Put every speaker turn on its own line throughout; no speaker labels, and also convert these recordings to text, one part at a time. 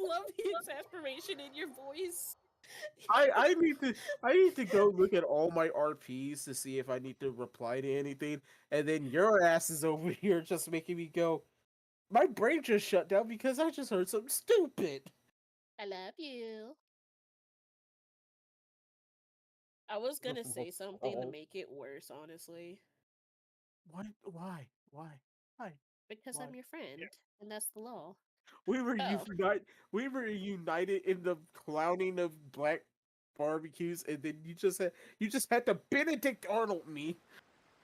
love the exasperation in your voice.
I need to go look at all my RPs to see if I need to reply to anything, and then your ass is over here just making me go. My brain just shut down because I just heard something stupid.
I love you. I was gonna say something to
Oh,
make it worse, honestly,
what? Why? Why?
because
Why?
I'm your friend, and that's the law.
We were
Oh,
we were united in the clowning of black barbecues, and then you just had to Benedict Arnold me.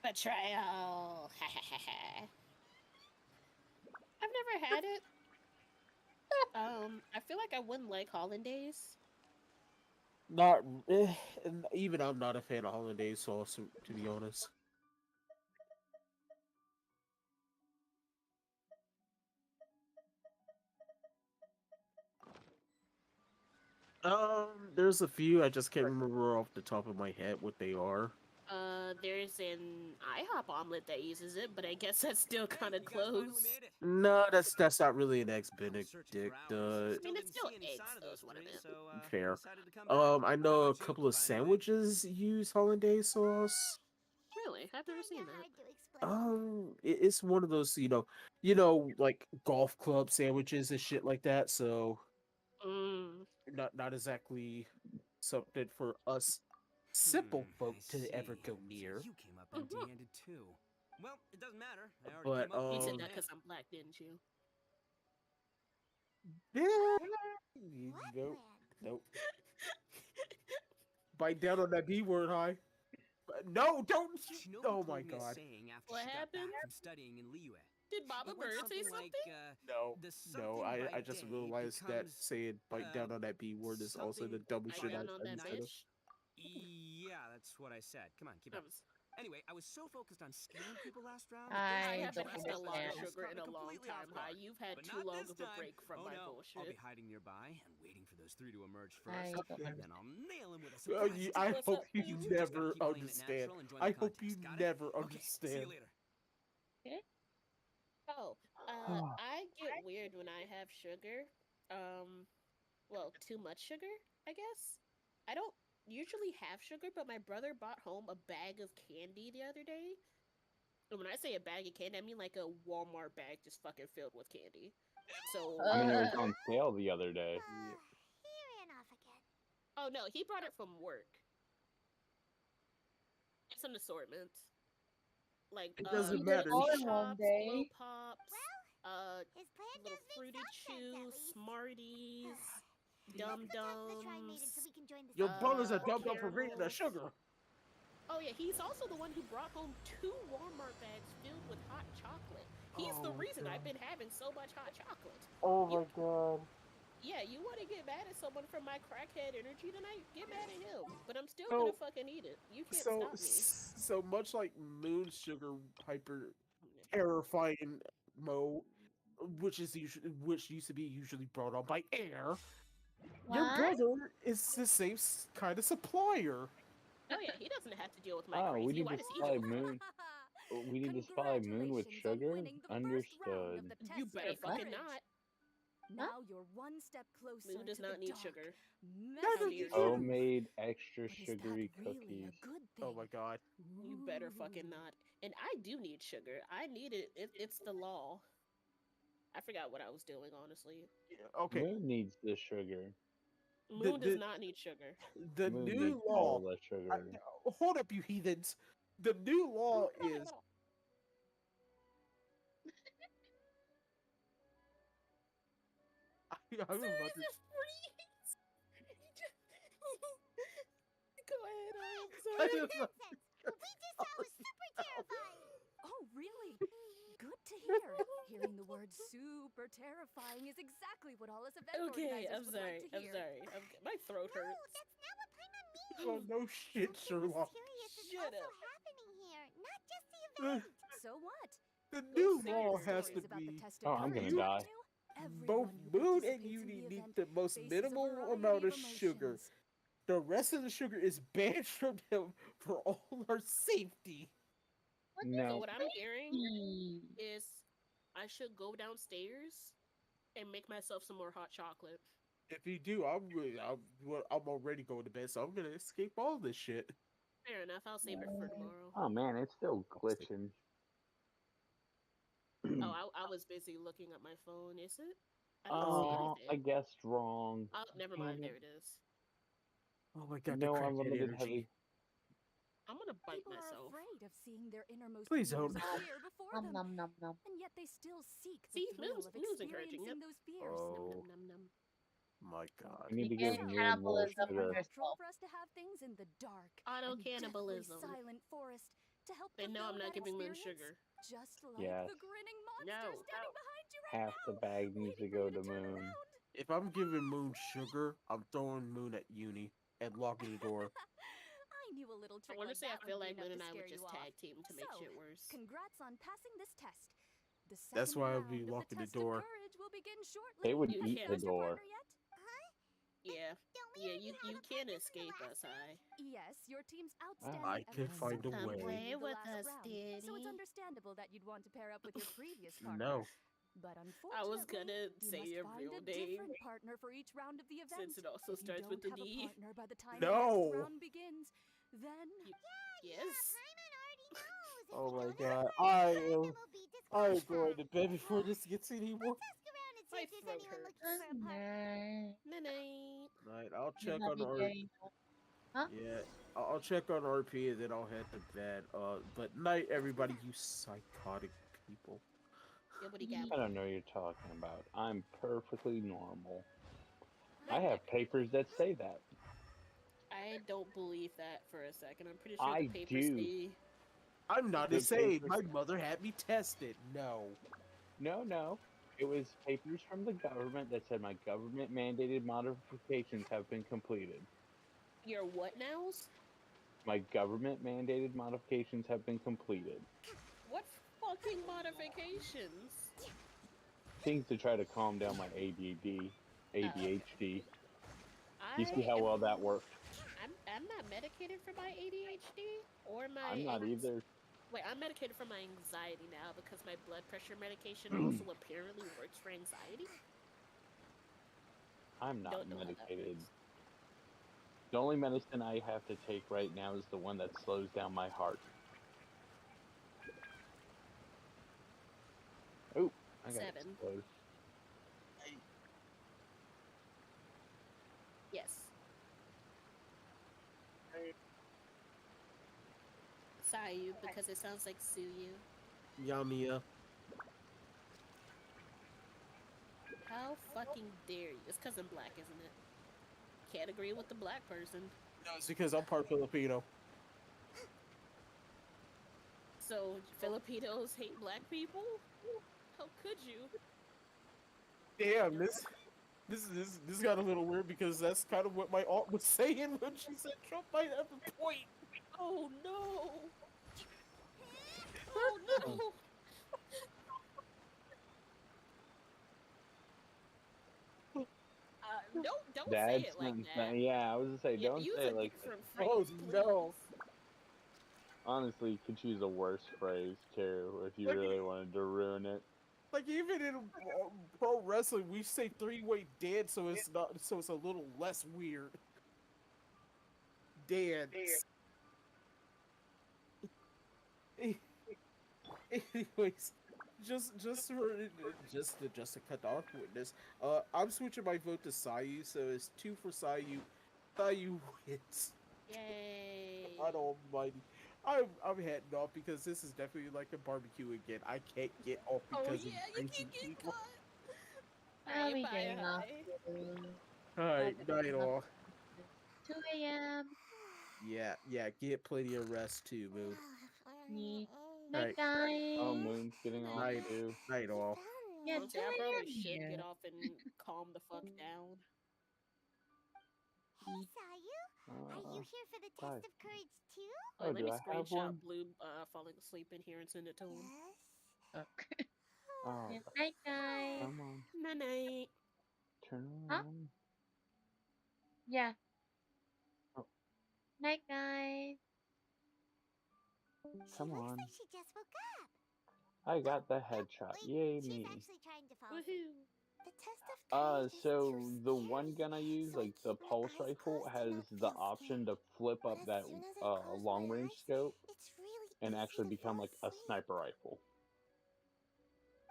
betrayal! I've never had it. I feel like I wouldn't like hollandaise.
Not and even I'm not a fan of hollandaise sauce, to be honest. There's a few I just can't remember off the top of my head what they are.
There's an IHOP omelet that uses it, but I guess that's still kind of
You guys finally
close.
made it.
No, that's not really an eggs
After searching for
Benedict.
hours, I
I mean,
still
it's
didn't
still
see any
eggs,
sign of
though, is
those
what I
three,
meant.
so I
Fair.
decided to come back.
I
How
know a
about you?
couple of
Find anything?
sandwiches use hollandaise sauce.
Really? I've never seen that.
It's one of those, like golf club sandwiches and shit like that. So
Mm.
not exactly something for us simple folk
I
to ever
see.
go
So
near.
you came up
Mhm.
empty-handed too. Well, it doesn't matter. I already
But
came up with
You
what's
said
in
that
the
because
pan.
I'm black, didn't you?
yeah, nope, nope. Bite down on that B word, high. No, don't.
Shinobu
Oh my
told me a
god.
saying after
What
she got
happened?
back from studying in Liyue.
Did Baba
It went
Bird say
something like,
something?
No,
the
no.
something by
I just
day
realized that
becomes,
saying bite
uh,
down on that B word is also
something
the dumbest
Bite
shit
down
I've
on
ever
that
said.
bitch?
yeah, that's what I said. Come on, keep
I
up.
was.
Anyway, I was so focused on scaring people last round that those
I
I
three
don't
haven't
giant
eaten a
chocolate
lot of
understand.
squirrels
sugar
caught
in
me
a long
completely
time,
off
High.
guard.
You've had
But
too
not
long
this
of a
time.
break from
Oh
my
no, I'll be
bullshit.
hiding nearby and waiting for those three to emerge
I
first.
don't
Then
understand.
I'll nail him with a surprise
I
attack.
What's
hope
up,
you
Boo?
You just gotta
never
keep playing it
understand.
natural and join the
I hope you
contest. Got it?
never
Okay, see you
understand.
later.
Okay.
Oh, I get weird when I have sugar. Um, well, too much sugar, I guess. I don't usually have sugar, but my brother bought home a bag of candy the other day. And when I say a bag of candy, I mean like a Walmart bag just fucking filled with candy.
I
So,
mean, it was
Uh,
on sale the other day.
Yeah.
He ran off again.
oh no, he brought it from work. It's an assortment. Like
It
you
doesn't
did
matter.
all in one
Pops, Blow
day.
Pops,
Well,
uh
his plan
little
does make
fruity
some sense at
chews,
least.
Smarties,
Let's
Dum
go talk to the Tri Maiden so
Dums,
we can join the
Your brother's a dum dum for reading the
caramels.
sugar.
Oh yeah, he's also the one who brought home 2 Walmart bags filled with hot chocolate. He's the
Oh
reason I've
god.
been having so much hot chocolate.
Oh
You
my god.
Yeah, you want to get mad at someone for my crackhead energy tonight? Get mad at him. But I'm still gonna
So
fucking eat it. You can't stop me.
so much like Moon Sugar Hyper terrifying Mo, which used to be usually brought on by air. Your
What?
brother is the same kind of supplier.
Oh yeah, he doesn't have to deal with my
Oh, we
crazy
need to
wife
supply
either.
Moon. We need to supply Moon with
Congratulations on
sugar.
winning the first round of
Understood.
the test
You
of
better
Wait, what?
fucking
courage.
not.
Now you're one step closer
Moon does
to the
not need
dark,
sugar. How
messy
dare you?
truth.
Homemade extra
But is that
sugary
really
cookies.
a good
Oh
thing?
my god.
You better fucking
Ooh.
not. And I do need sugar. I need it. It's the law. I forgot what I was doing, honestly.
Yeah, okay.
Moon needs the sugar.
The
Moon does
the
not need sugar.
the
Moon needs
new
all
law.
the
I,
sugar.
hold up, you heathens. The new law is
Sir,
I'm about
is it freeze? Go ahead, I'm
I
sorry.
am about
Nonsense! What we just saw was super terrifying!
Oh, really? Good to hear. Hearing the word super terrifying is exactly what all us event
Okay,
organizers
I'm
would like
sorry.
to
I'm
hear.
sorry. My throat
No,
hurts.
that's not what Paimon
Oh
means!
no shit,
Something
Sherlock.
mysterious is
Shut
also
up.
happening here, not just the
The,
event!
So what?
the
Those
new
I've
serious
law
heard
has to
stories
stories.
about the
be
test
Oh,
of
I'm gonna
courage,
you
die.
haven't you?
both
Everyone who
Moon and
participates in the
Uni need
event
the most
faces a
minimal amount
variety
of
of
sugar.
emotions.
The rest of the sugar is banned from them for all our safety.
What
So
No.
what I'm hearing
is
is I should go downstairs and make myself some more hot chocolate.
If you do, I'm already going to bed, so I'm gonna escape all this shit.
Fair enough. I'll save it for tomorrow.
Oh man, it's still glitching.
Oh, I was busy looking at my phone. Is it? I don't see
Oh, I
anything.
guessed wrong.
Oh, never
Damn
mind.
it.
There it is.
Oh my god, the
No
crackhead
unlimited
energy.
heavy.
I'm gonna bite
People are
myself.
afraid of seeing their innermost
Please
fears
don't.
appear before
Nom
them,
nom nom nom.
and yet they still seek the
See,
thrill
Moon's,
of
Moon's encouraging.
experiencing
Yep.
those fears.
Oh
Num num num.
my god.
We need to
You
give
get
Moon more
cannibalism on
sugar.
Natural
yourself.
for us to have things in the dark
Auto
and deathly
cannibalism.
silent forest to help
They know
fulfill
I'm not
that
giving Moon
experience.
sugar.
Just like
Yes.
the grinning monster
No.
standing behind you right
Half the
now,
bag needs to
waiting for
go
you
to
to turn
Moon.
around.
If I'm giving Moon sugar, I'm throwing Moon at uni and locking the door.
I knew a little
I
trick
want to
like
say I
that
feel
would be
like
enough
Moon
to
and I
scare
would just
you off.
tag team to make
So,
shit worse.
congrats on passing this test. The
That's
second
why I'll
round
be
of the
locking the
test of
door.
courage will begin shortly.
They would
You
Have you
eat
can't.
the
found your
door.
partner yet?
Yeah.
Don't we
Yeah,
already
you
have a
can't
partner from the
escape
last
us,
round?
Yes, your team's
Ah.
outstanding
I can
efforts
find a
certainly
way.
won you the
with
last
us,
round. So it's
Daddy.
understandable that you'd want to pair up with your previous partner.
No.
But
I was
unfortunately,
gonna
you
say
must
your
find
real
a
name
different partner for each round of the event.
since it also
If you
starts with
don't
the
have a
D.
partner by the time
No.
the next round begins, then
You,
Yeah,
yes.
Paimon already knows. If
Oh
we
my
don't
god.
have a partner, will be
I'm going
disqualified.
to bed before this gets any more.
Let's ask around and see
My
if there's
throat
anyone
hurts.
looking for a partner.
Night night.
Right, I'll
You
check
love
on
me,
our
Jerry. Huh?
yeah. I'll check on RP and then I'll head to bed. But night everybody, you psychotic people.
Gibbity gab.
I don't know what you're talking about. I'm perfectly normal. I
I,
have papers that say that.
I don't believe that for a second. I'm pretty sure the
I
papers
do.
say.
I'm not
The
insane.
papers.
My mother had me tested. No.
No. It was papers from the government that said my government mandated modifications have been completed.
Your what nows?
My government mandated modifications have been completed.
What fucking modifications?
Things to try to calm down my ADD, ADHD. You see
I
how
am.
well that worked?
I'm not medicated for my ADHD or my.
I'm not either.
Wait, I'm medicated for my anxiety now because my blood pressure medication also apparently works for anxiety.
I'm not
Don't know how that
medicated.
works.
The only medicine I have to take right now is the one that slows down my heart. Oh, I got
7.
explode.
Yes. Sayu, because it sounds like Suyu.
Yamiya.
How fucking dare you? It's because I'm black, isn't it? Can't agree with the black person.
No, it's because I'm part Filipino.
So Filipinos hate black people? How could you?
Damn, this got a little weird because that's kind of what my aunt was saying when she said Trump might have a point.
Oh no! Oh no! Don't say it like that.
Yeah, I was gonna say,
Yeah,
don't
use
say
a
it like that.
different phrase,
Oh
please.
no!
Honestly, you could choose a worse phrase too if you
Like-
really wanted to ruin it.
Like even in pro wrestling, we say three-way dance, so it's not, so it's a little less weird. Dance. Anyways, just to cut the awkwardness, witness, I'm switching my vote to Sayu, so it's 2 for Sayu. Sayu wins.
Yay!
God almighty. I'm heading off because this is definitely like a barbecue again. I can't get off
Oh
because
yeah,
of
you
crazy
can get
people.
caught.
I'll
Alright,
be
bye,
getting off
hi.
to
Alright, night all.
2 a.m.
Yeah, get plenty of rest too, Moon.
Night,
Alright,
guys.
Oh, Moon's getting off
night,
too.
night all.
Yeah, 2
Honestly, I probably
a.m.
should
here.
get off and calm the fuck down.
Hey, Sayu. Are you here for the
hi.
test of courage too?
Oh,
Oh,
let
do
me
I have
screenshot
one?
Blue falling asleep in here and send it to him.
Yes.
Okay.
Oh,
Yeah, night, guys.
come on,
Night night.
turn
Huh?
around.
Yeah.
Oh.
Night, guys.
Come
She looks
on.
like she just woke up.
I got the headshot.
Wait,
Yay
she's
me.
actually trying to fall asleep.
Woohoo.
The test
So the one gun I use, like the pulse rifle, has the option to flip up that long range scope
it's really
and
easy
actually
to
become
fall
like a
asleep.
sniper rifle.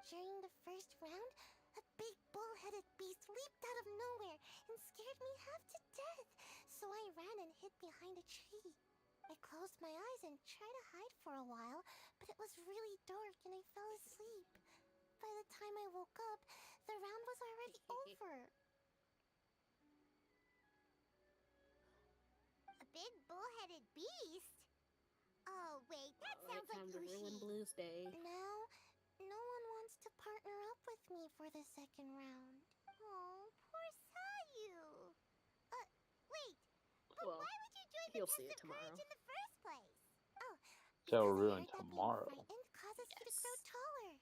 During the first round, a big bull-headed beast leaped out of nowhere and scared me half to death. So I ran and hid behind a tree. I closed my eyes and tried to hide for a while, but it was really dark and I fell asleep. By the time I woke up, the round was already over. A big bull-headed beast? Oh, wait, that sounds like
Time to ruin
Hoshi.
Blue's day.
Now, no one wants to partner up with me for the second round. Oh, poor Sayu. Wait, but
Well,
why would you join the
he'll
test
see it
of courage
tomorrow.
in the first place? Oh,
So
because I
ruin
heard that being
tomorrow.
frightened causes you to grow
Yes.
taller.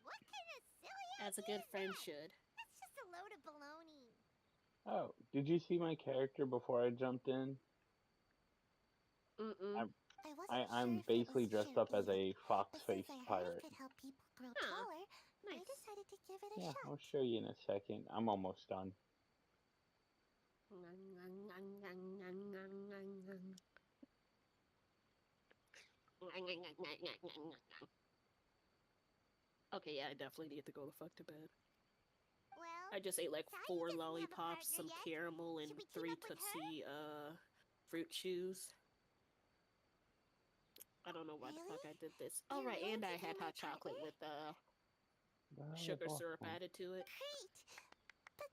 What kind of silly
As a
idea
good
is
friend
that?
should.
That's just a load of baloney.
Oh, did you see my character before I jumped in?
Mm-mm.
I wasn't sure
I'm
if it
basically
was
dressed
true
up as
either,
a
but
fox
since
faced
I heard it
pirate.
could help people grow
Huh.
taller, I
Nice.
decided to give it a
Yeah,
shot.
I'll show you in a second. I'm almost done.
Okay, yeah, I definitely need to go the fuck to bed.
Well,
I just ate like
Sayu
4
doesn't have a
lollipops,
partner
some
yet.
caramel, and
Should we team
3
up with her?
Tootsie fruit chews. I don't know why the
Really?
fuck I did this.
You're
Oh right,
willing
and
to
I
be
had
my
hot chocolate
partner?
with sugar syrup added to it.
Great! But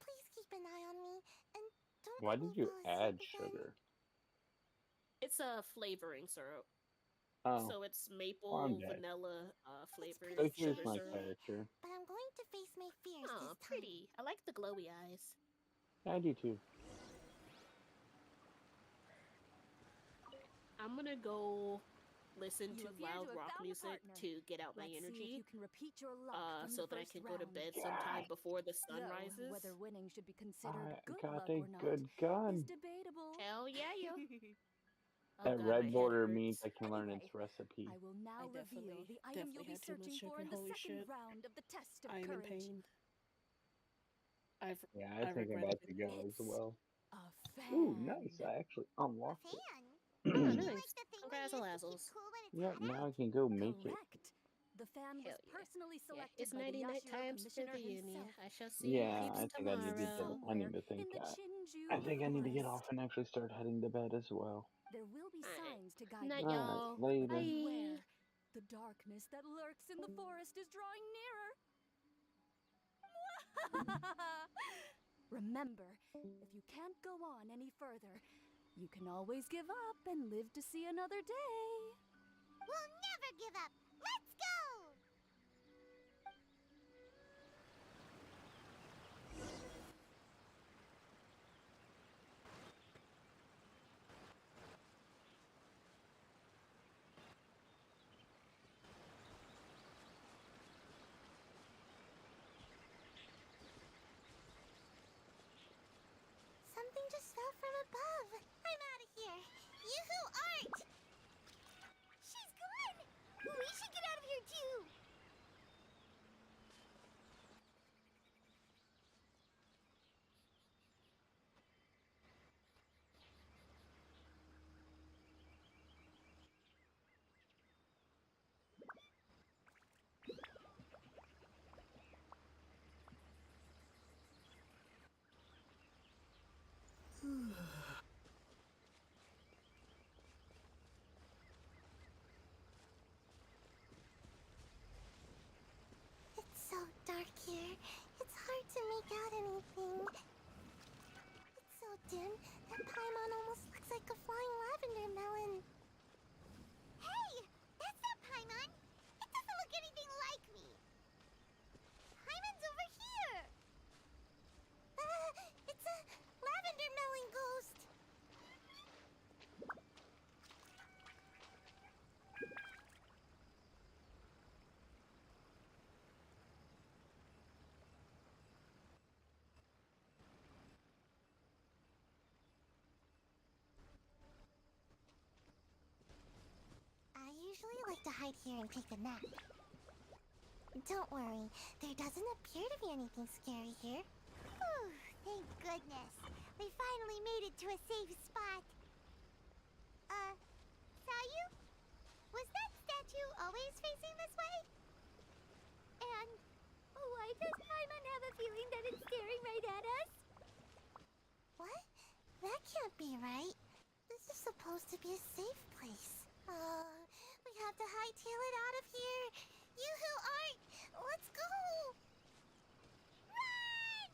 please keep an eye on me, and don't
Why
let me
did you
fall
add
asleep again.
sugar?
It's a flavoring syrup.
Oh,
So it's
well, I'm
maple,
dead.
vanilla,
It's
flavored
So
pretty
here's
sugar
scary
my
syrup.
here,
character.
but I'm going to face my fears
Oh,
this time.
pretty. I like the glowy eyes.
I do too.
I'm gonna go listen
You
to
appear
loud
to have
rock
found a
music
partner.
to get out my
Let's see if
energy,
you can repeat your luck from
so
the
that I
first
can go to
round.
bed
Yeah,
sometime before the sun
Though
rises.
whether winning should be considered
I
good
got
luck
a
or not
good
is
gun.
debatable.
Hell yeah, yo. Oh
That
god, my
red
head
border
hurts.
means I can learn
Anyway,
its recipe.
I will now
I
reveal
definitely
the item you'll be
had too much
searching for
sugar.
in the
Holy
second
shit.
round of the test of
I am in
courage.
pain. I've
Yeah,
I
I think I'm
regretted
about
it.
to go as
It's
well.
a
Ooh,
fan.
nice. I actually
A
unlocked it.
fan?
Oh,
Is it
nice.
like the thing we use to keep
Congratulations.
cool when it's
Yep,
hot
now
out?
I can go make it.
Correct. The fan
Hell
was
yeah.
personally
Yeah,
selected
it's
by the
99
Yashiro
times for
commissioner
the uni.
himself.
I shall see you
Yeah,
peeps
I think I need to
tomorrow.
I need to
Somewhere
think
in the
that.
Chinju
I think I need to get
forest.
off and actually start heading to bed as well.
There will be
Alright.
signs to guide
Night,
you.
Alright,
y'all.
later.
Bye.
Beware. The darkness that lurks in the forest is drawing nearer. Remember, if you can't go on any further, you can always give up and live to see another day.
We'll never give up! Let's go! Something just fell from above. I'm out of here. Yoo-hoo, Art! She's gone! We should get out of here too! It's so dark here. It's hard to make out anything. It's so dim that Paimon almost looks like a flying lavender melon. Hey! That's not Paimon! It doesn't look anything like me! Paimon's over here! It's a lavender melon ghost! I usually like to hide here and take a nap. Don't worry, there doesn't appear to be anything scary here. Whew, thank goodness. We finally made it to a safe spot. Sayu? Was that statue always facing this way? And why does Paimon have a feeling that it's staring right at us? What? That can't be right. This is supposed to be a safe place. We have to hightail it out of here. You who aren't, let's go! Run!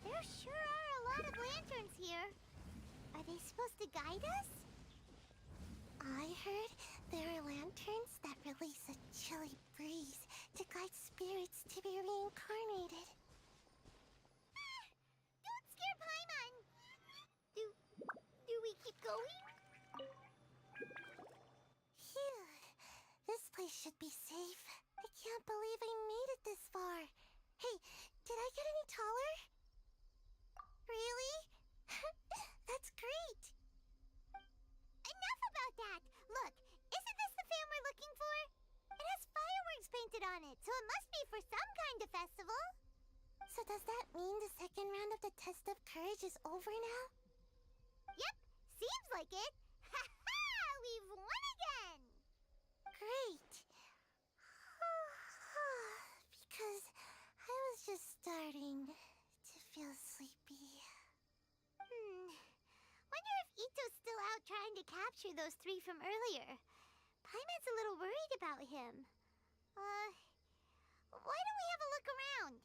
There sure are a lot of lanterns here. Are they supposed to guide us? I heard there are lanterns that release a chilly breeze to guide spirits to be reincarnated. Ah! Don't scare Paimon! Do we keep going? Phew. This place should be safe. I can't believe I made it this far. Hey, did I get any taller? Really? That's great. Enough about that! Look, isn't this the fan we're looking for? It has fireworks painted on it, so it must be for some kind of festival. So does that mean the second round of the test of courage is over now? Yep, seems like it. Ha ha! We've won again! Great. Because I was just starting to feel sleepy. Wonder if Ito's still out trying to capture those 3 from earlier. Paimon's a little worried about him. Why don't we have a look around?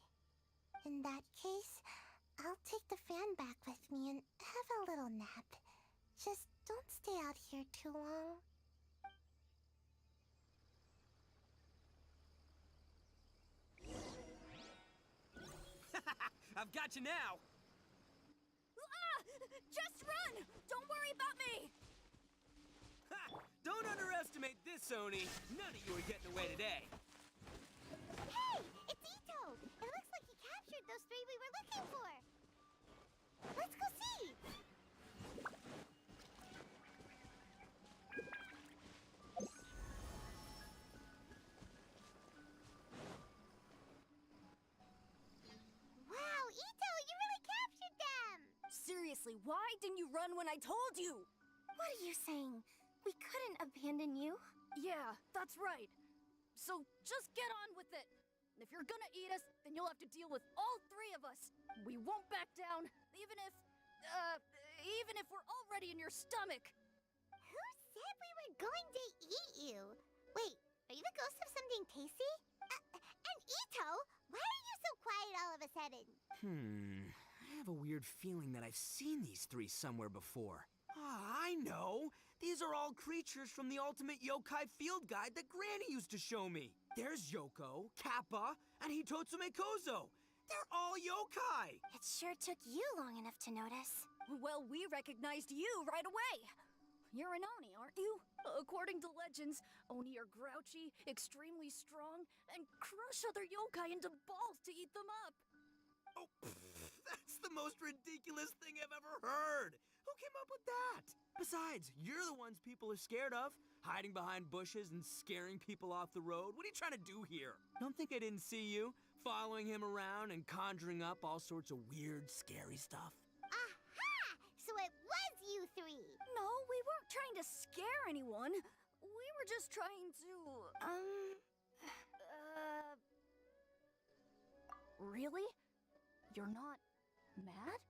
In that case, I'll take the fan back with me and have a little nap. Just don't stay out here too long.
I've got you now!
Just run! Don't worry about me!
Ha! Don't underestimate this, Oni. None of you are getting away today.
Hey! It's Ito! It looks like he captured those 3 we were looking for! Let's go see! Wow, Ito! You really captured them!
Seriously, why didn't you run when I told you?
What are you saying? We couldn't abandon you?
Yeah, that's right. So just get on with it. If you're gonna eat us, then you'll have to deal with all 3 of us. We won't back down, even if we're already in your stomach.
Who said we were going to eat you? Wait, are you the ghost of something tasty? And Ito, why are you so quiet all of a sudden?
I have a weird feeling that I've seen these 3 somewhere before. Ah, I know! These are all creatures from the Ultimate Yokai Field Guide that Granny used to show me. There's Yoko, Kappa, and Hitotsume Kozo. They're all yokai!
It sure took you long enough to notice.
Well, we recognized you right away. You're an Oni, aren't you? According to legends, Oni are grouchy, extremely strong, and crush other yokai into balls to eat them up.
Oh, that's the most ridiculous thing I've ever heard! Who came up with that? Besides, you're the ones people are scared of, hiding behind bushes and scaring people off the road. What are you trying to do here? Don't think I didn't see you, following him around and conjuring up all sorts of weird, scary stuff.
Aha! So it was you 3!
No, we weren't trying to scare anyone. We were just trying to, Really? You're not mad?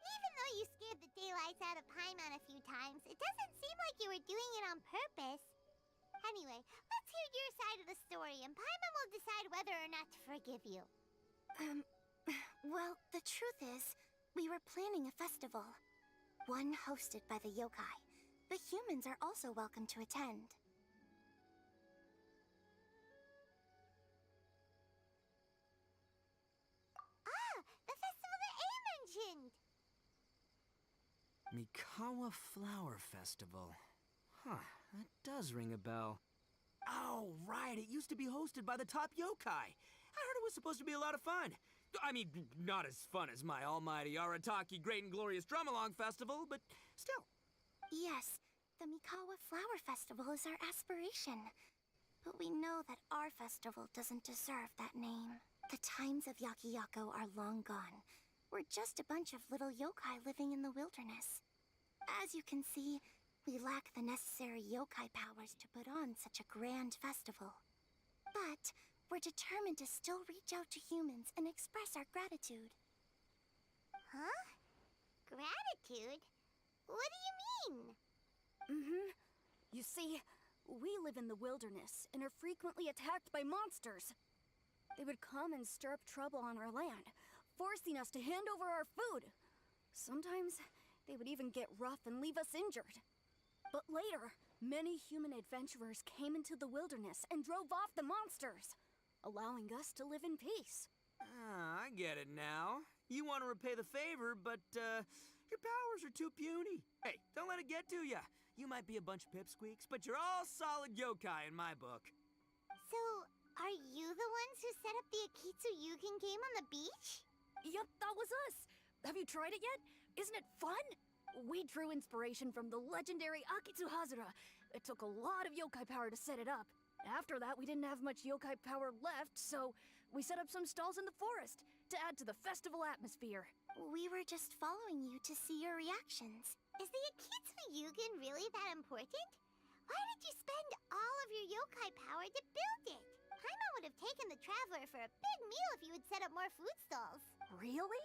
Even though you scared the daylights out of Paimon a few times, it doesn't seem like you were doing it on purpose. Anyway, let's hear your side of the story, and Paimon will decide whether or not to forgive you. Well, the truth is, we were planning a festival. One hosted by the yokai. The humans are also welcome to attend. Ah! The festival that A mentioned!
Mikawa Flower Festival. Huh, that does ring a bell. Oh, right, it used to be hosted by the top yokai. I heard it was supposed to be a lot of fun. I mean, not as fun as my almighty Arataki Great and Glorious Drum-Along Festival, but still.
Yes, The Mikawa Flower Festival is our aspiration. But we know that our festival doesn't deserve that name. The times of Yakiyako are long gone. We're just a bunch of little yokai living in the wilderness. As you can see, we lack the necessary yokai powers to put on such a grand festival. But we're determined to still reach out to humans and express our gratitude.
Huh? Gratitude? What do you mean?
You see, we live in the wilderness and are frequently attacked by monsters. They would come and stir up trouble on our land, forcing us to hand over our food. Sometimes they would even get rough and leave us injured. But later, many human adventurers came into the wilderness and drove off the monsters, allowing us to live in peace.
Ah, I get it now. You want to repay the favor, but your powers are too puny. Hey, don't let it get to ya. You might be a bunch of pipsqueaks, but you're all solid yokai in my book.
So, are you the ones who set up the Akitsu Yugen game on the beach?
Yep, that was us. Have you tried it yet? Isn't it fun? We drew inspiration from the legendary Akitsu. It took a lot of yokai power to set it up. After that, we didn't have much yokai power left, so we set up some stalls in the forest to add to the festival atmosphere.
We were just following you to see your reactions.
Is the Akitsu Yugen really that important? Why did you spend all of your yokai power to build it? Paimon would have taken the Traveler for a big meal if you had set up more food stalls.
Really?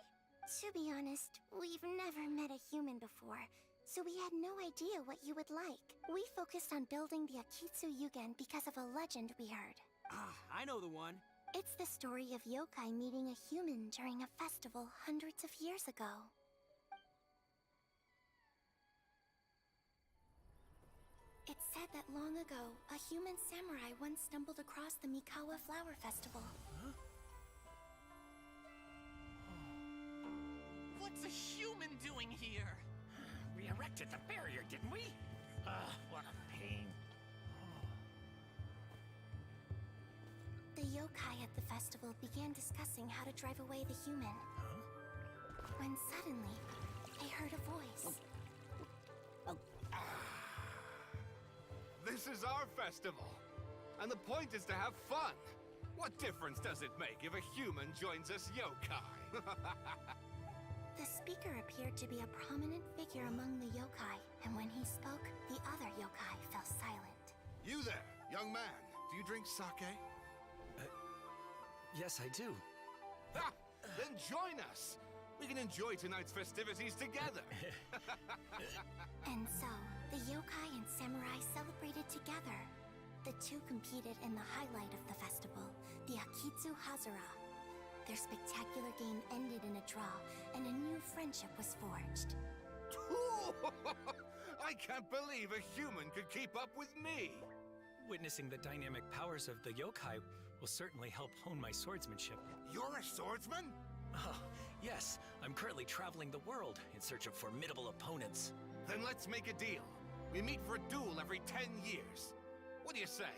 To be honest, we've never met a human before, so we had no idea what you would like. We focused on building the Akitsu Yugen because of a legend we heard.
Ah, I know the one.
It's the story of yokai meeting a human during a festival hundreds of years ago. It's said that long ago, a human samurai once stumbled across the Mikawa Flower Festival.
What's a human doing here? We erected the barrier, didn't we? What a pain.
The yokai at the festival began discussing how to drive away the human. When suddenly, they heard a voice.
This is our festival, and the point is to have fun. What difference does it make if a human joins us yokai?
The speaker appeared to be a prominent figure among the yokai, and when he spoke, the other yokai fell silent.
You there, young man, do you drink sake?
Yes, I do.
Ha! Then join us! We can enjoy tonight's festivities together!
And so, the yokai and samurai celebrated together. The two competed in the highlight of the festival, the Akitsu Hazara. Their spectacular game ended in a draw, and a new friendship was forged.
I can't believe a human could keep up with me!
Witnessing the dynamic powers of the yokai will certainly help hone my swordsmanship.
You're a swordsman?
Oh, yes. I'm currently traveling the world in search of formidable opponents.
Then let's make a deal. We meet for a duel every 10 years. What do you say?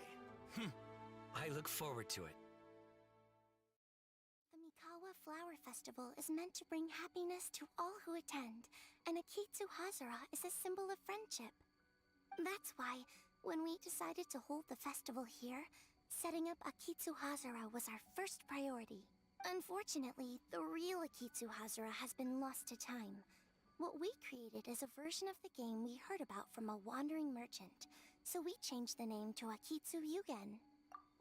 I look forward to it.
The Mikawa Flower Festival is meant to bring happiness to all who attend, and Akitsu Hazara is a symbol of friendship. That's why, when we decided to hold the festival here, setting up Akitsu Hazara was our first priority. Unfortunately, the real Akitsu Hazara has been lost to time. What we created is a version of the game we heard about from a wandering merchant, so we changed the name to Akitsu Yugen.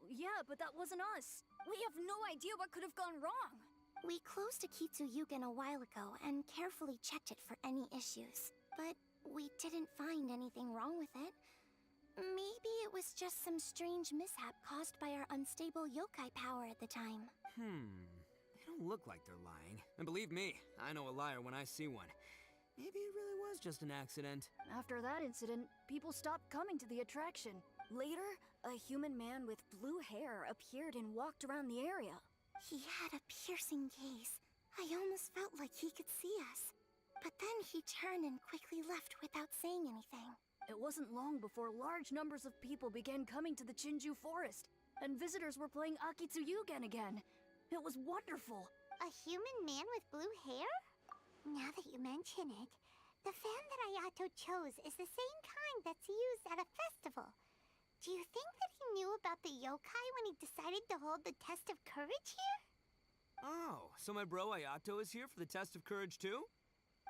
Yeah, but that wasn't us. We have no idea what could have gone wrong.
We closed Akitsu Yugen a while ago and carefully checked it for any issues, but we didn't find anything wrong with it. Maybe it was just some strange mishap caused by our unstable yokai power at the time.
They don't look like they're lying. And believe me, I know a liar when I see one. Maybe it really was just an accident.
After that incident, people stopped coming to the attraction. Later, a human man with blue hair appeared and walked around the area.
He had a piercing gaze. I almost felt like he could see us. But then he turned and quickly left without saying anything.
It wasn't long before large numbers of people began coming to the Chinju forest, and visitors were playing Akitsu Yugen again. It was wonderful.
A human man with blue hair? Now that you mention it, The fan that Ayato chose is the same kind that's used at a festival. Do you think that he knew about the yokai when he decided to hold the test of courage here?
Oh, so my bro Ayato is here for the test of courage too?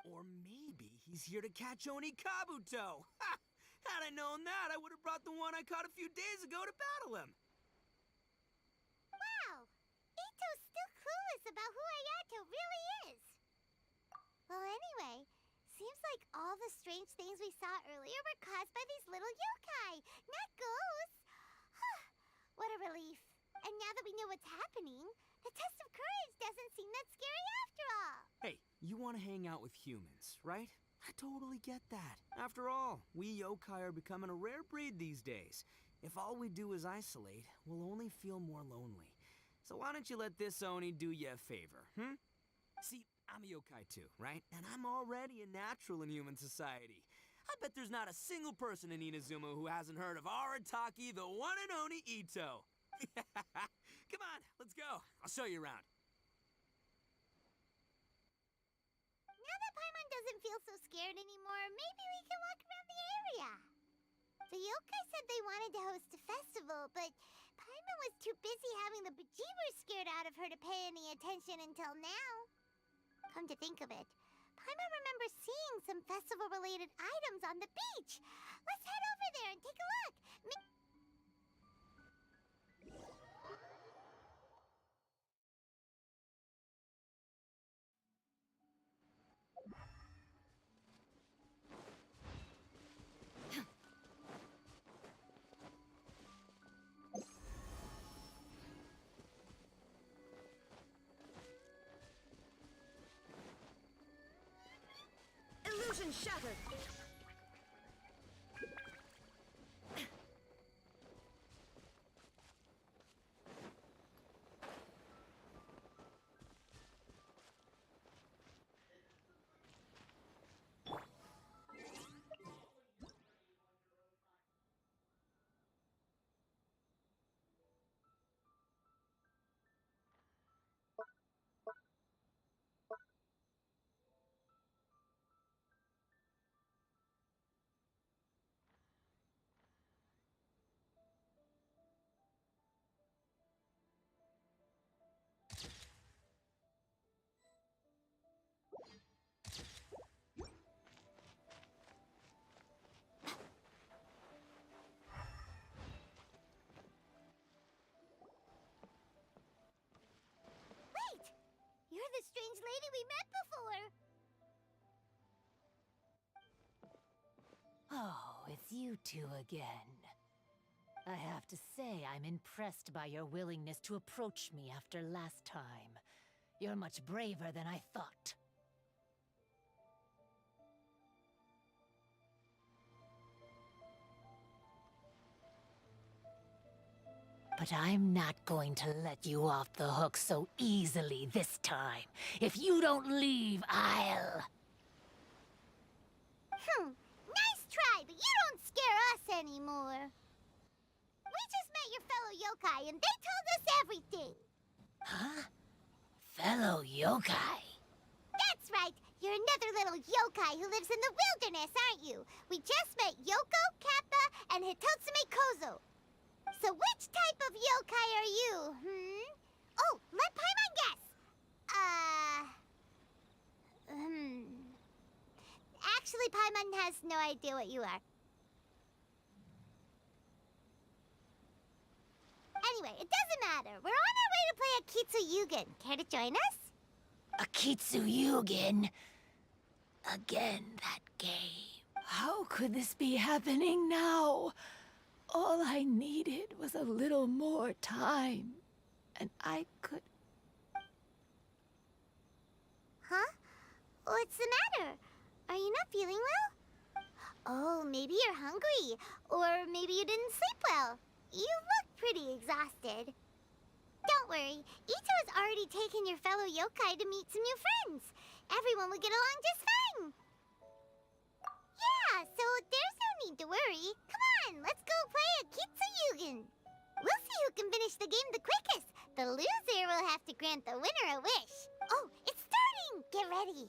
Or maybe he's here to catch Oni Kabuto! Ha! Had I known that, I would have brought the one I caught a few days ago to battle him!
Wow! Ito's still clueless about who Ayato really is! Well, anyway, seems like all the strange things we saw earlier were caused by these little yokai, not ghosts! What a relief. And now that we know what's happening, the test of courage doesn't seem that scary after all!
Hey, you want to hang out with humans, right? I totally get that. After all, we yokai are becoming a rare breed these days. If all we do is isolate, we'll only feel more lonely. So why don't you let this Oni do you a favor, See, I'm a yokai too, right? And I'm already a natural in human society. I bet there's not a single person in Inazuma who hasn't heard of Arataki, the one and only Ito. Come on, let's go. I'll show you around.
Now that Paimon doesn't feel so scared anymore, maybe we can walk around the area. The yokai said they wanted to host a festival, but Paimon was too busy having the bejeebers scared out of her to pay any attention until now. Come to think of it, Paimon remembers seeing some festival-related items on the beach. Let's head over there and take a look.
Illusion shattered!
You're the strange lady we met before!
Oh, it's you two again. I have to say, I'm impressed by your willingness to approach me after last time. You're much braver than I thought. But I'm not going to let you off the hook so easily this time. If you don't leave, I'll...
Nice try, but you don't scare us anymore. We just met your fellow yokai, and they told us everything.
Huh? Fellow yokai?
That's right. You're another little yokai who lives in the wilderness, aren't you? We just met Yoko, Kappa, and Hitotsume Kozo. So which type of yokai are you, Oh, let Paimon guess. Actually, Paimon has no idea what you are. Anyway, it doesn't matter. We're on our way to play Akitsu Yugen. Care to join us?
Akitsu Yugen? Again, that game. How could this be happening now? All I needed was a little more time, and I could...
Huh? What's the matter? Are you not feeling well? Oh, maybe you're hungry. Or maybe you didn't sleep well. You look pretty exhausted. Don't worry. Ito has already taken your fellow yokai to meet some new friends. Everyone will get along just fine. Yeah, so there's no need to worry. Come on, let's go play Akitsu Yugen. We'll see who can finish the game the quickest. The loser will have to grant the winner a wish. Oh, it's starting! Get ready.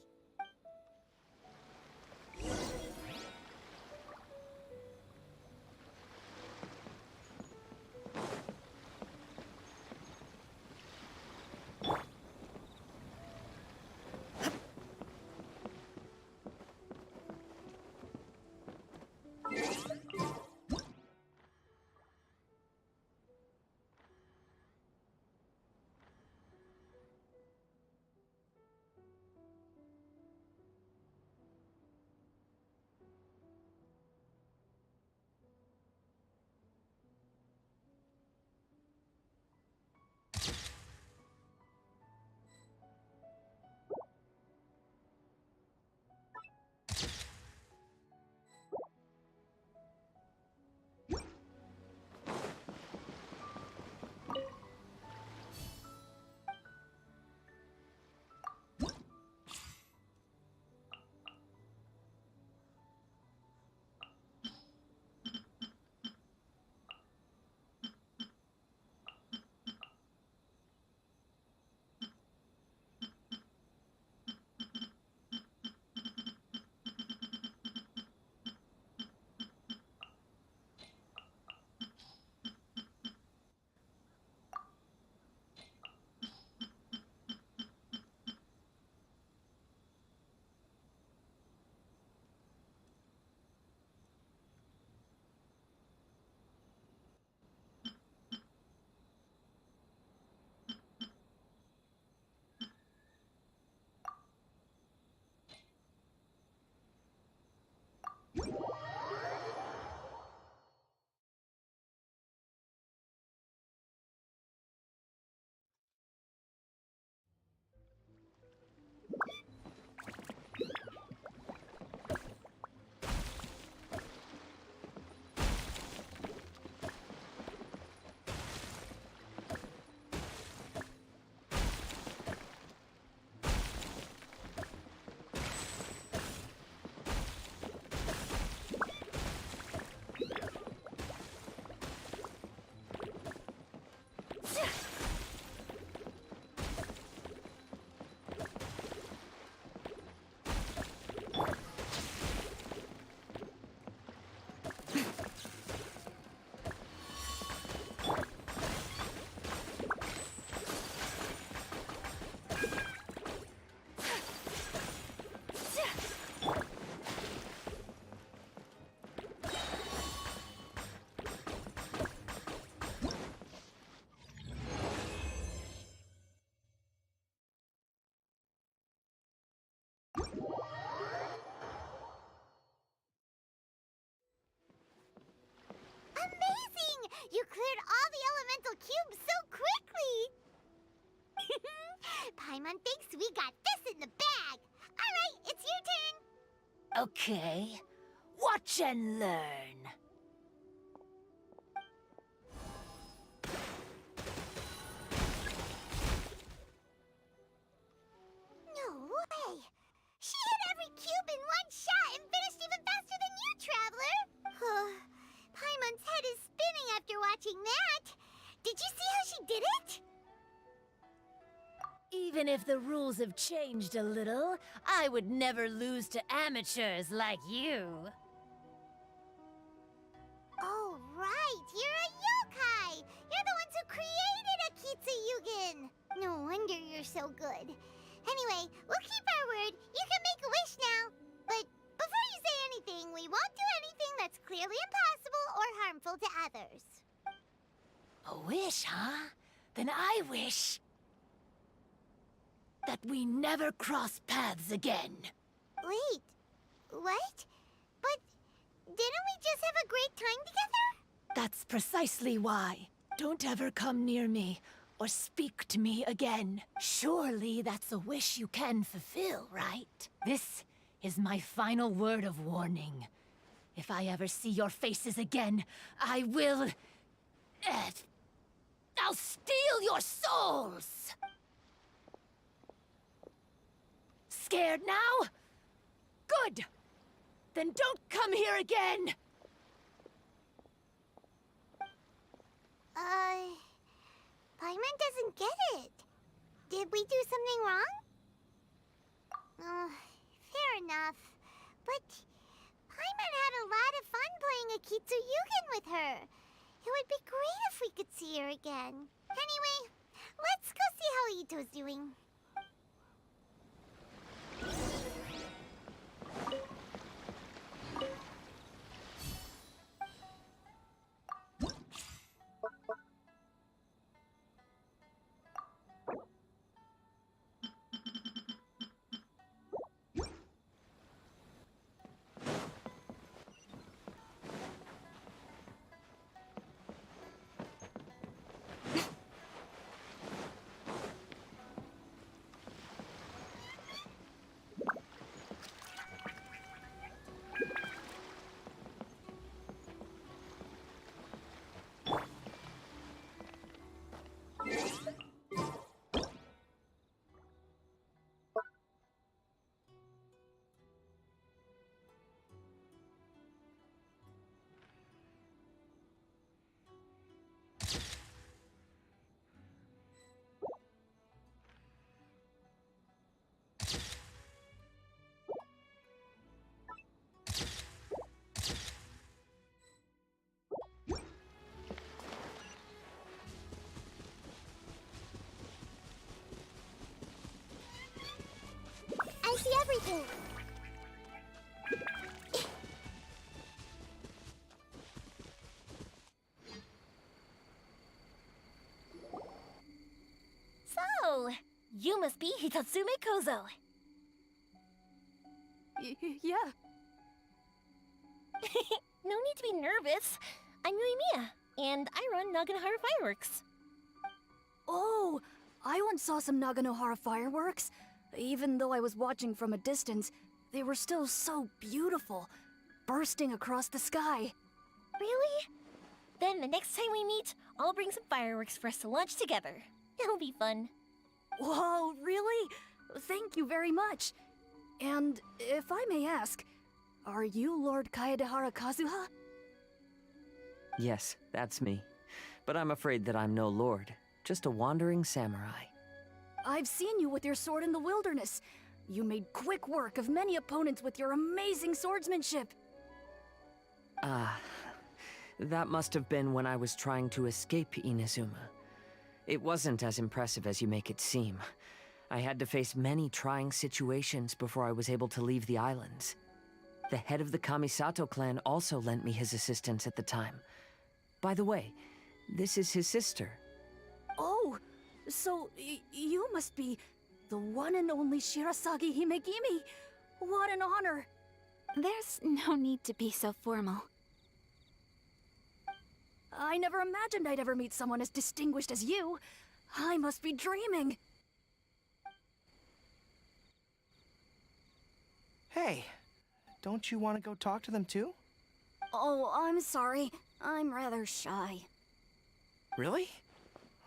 Amazing! You cleared all the elemental cubes so quickly! Paimon thinks we got this in the bag! Alright, it's your turn!
Okay. Watch and learn.
No way! She hit every cube in one shot and finished even faster than you, Traveler! Paimon's head is spinning after watching that! Did you see how she did it?
Even if the rules have changed a little, I would never lose to amateurs like you.
Oh, right! You're a yokai! You're the ones who created Akitsu Yugen! No wonder you're so good. Anyway, we'll keep our word. You can make a wish now. But before you say anything, we won't do anything that's clearly impossible or harmful to others.
A wish, huh? Then I wish that we never cross paths again.
Wait, what? But didn't we just have a great time together?
That's precisely why. Don't ever come near me or speak to me again. Surely that's a wish you can fulfill, right? This is my final word of warning. If I ever see your faces again, I will... I'll steal your souls! Scared now? Good! Then don't come here again!
Paimon doesn't get it. Did we do something wrong? Fair enough. But Akitsu Yugen with her. It would be great if we could see her again. Anyway, let's go see how Ito's doing. I see everything. So, you must be Hitatsume Kozo.
Yeah.
No need to be nervous. I'm Yuimiya, and I run Naganohara Fireworks.
Oh, I once saw some Naganohara fireworks. Even though I was watching from a distance, they were still so beautiful, bursting across the sky.
Really? Then the next time we meet, I'll bring some fireworks for us to launch together. It'll be fun.
Whoa, really? Thank you very much. And if I may ask, are you Lord Kaedehara Kazuha?
Yes, that's me. But I'm afraid that I'm no lord, just a wandering samurai.
I've seen you with your sword in the wilderness. You made quick work of many opponents with your amazing swordsmanship.
That must have been when I was trying to escape Inazuma. It wasn't as impressive as you make it seem. I had to face many trying situations before I was able to leave the islands. The head of the Kamisato clan also lent me his assistance at the time. By the way, this is his sister.
Oh, so you must be the one and only Shirasagi Himegimi. What an honor.
There's no need to be so formal.
I never imagined I'd ever meet someone as distinguished as you. I must be dreaming.
Hey, don't you want to go talk to them too?
Oh, I'm sorry. I'm rather shy.
Really?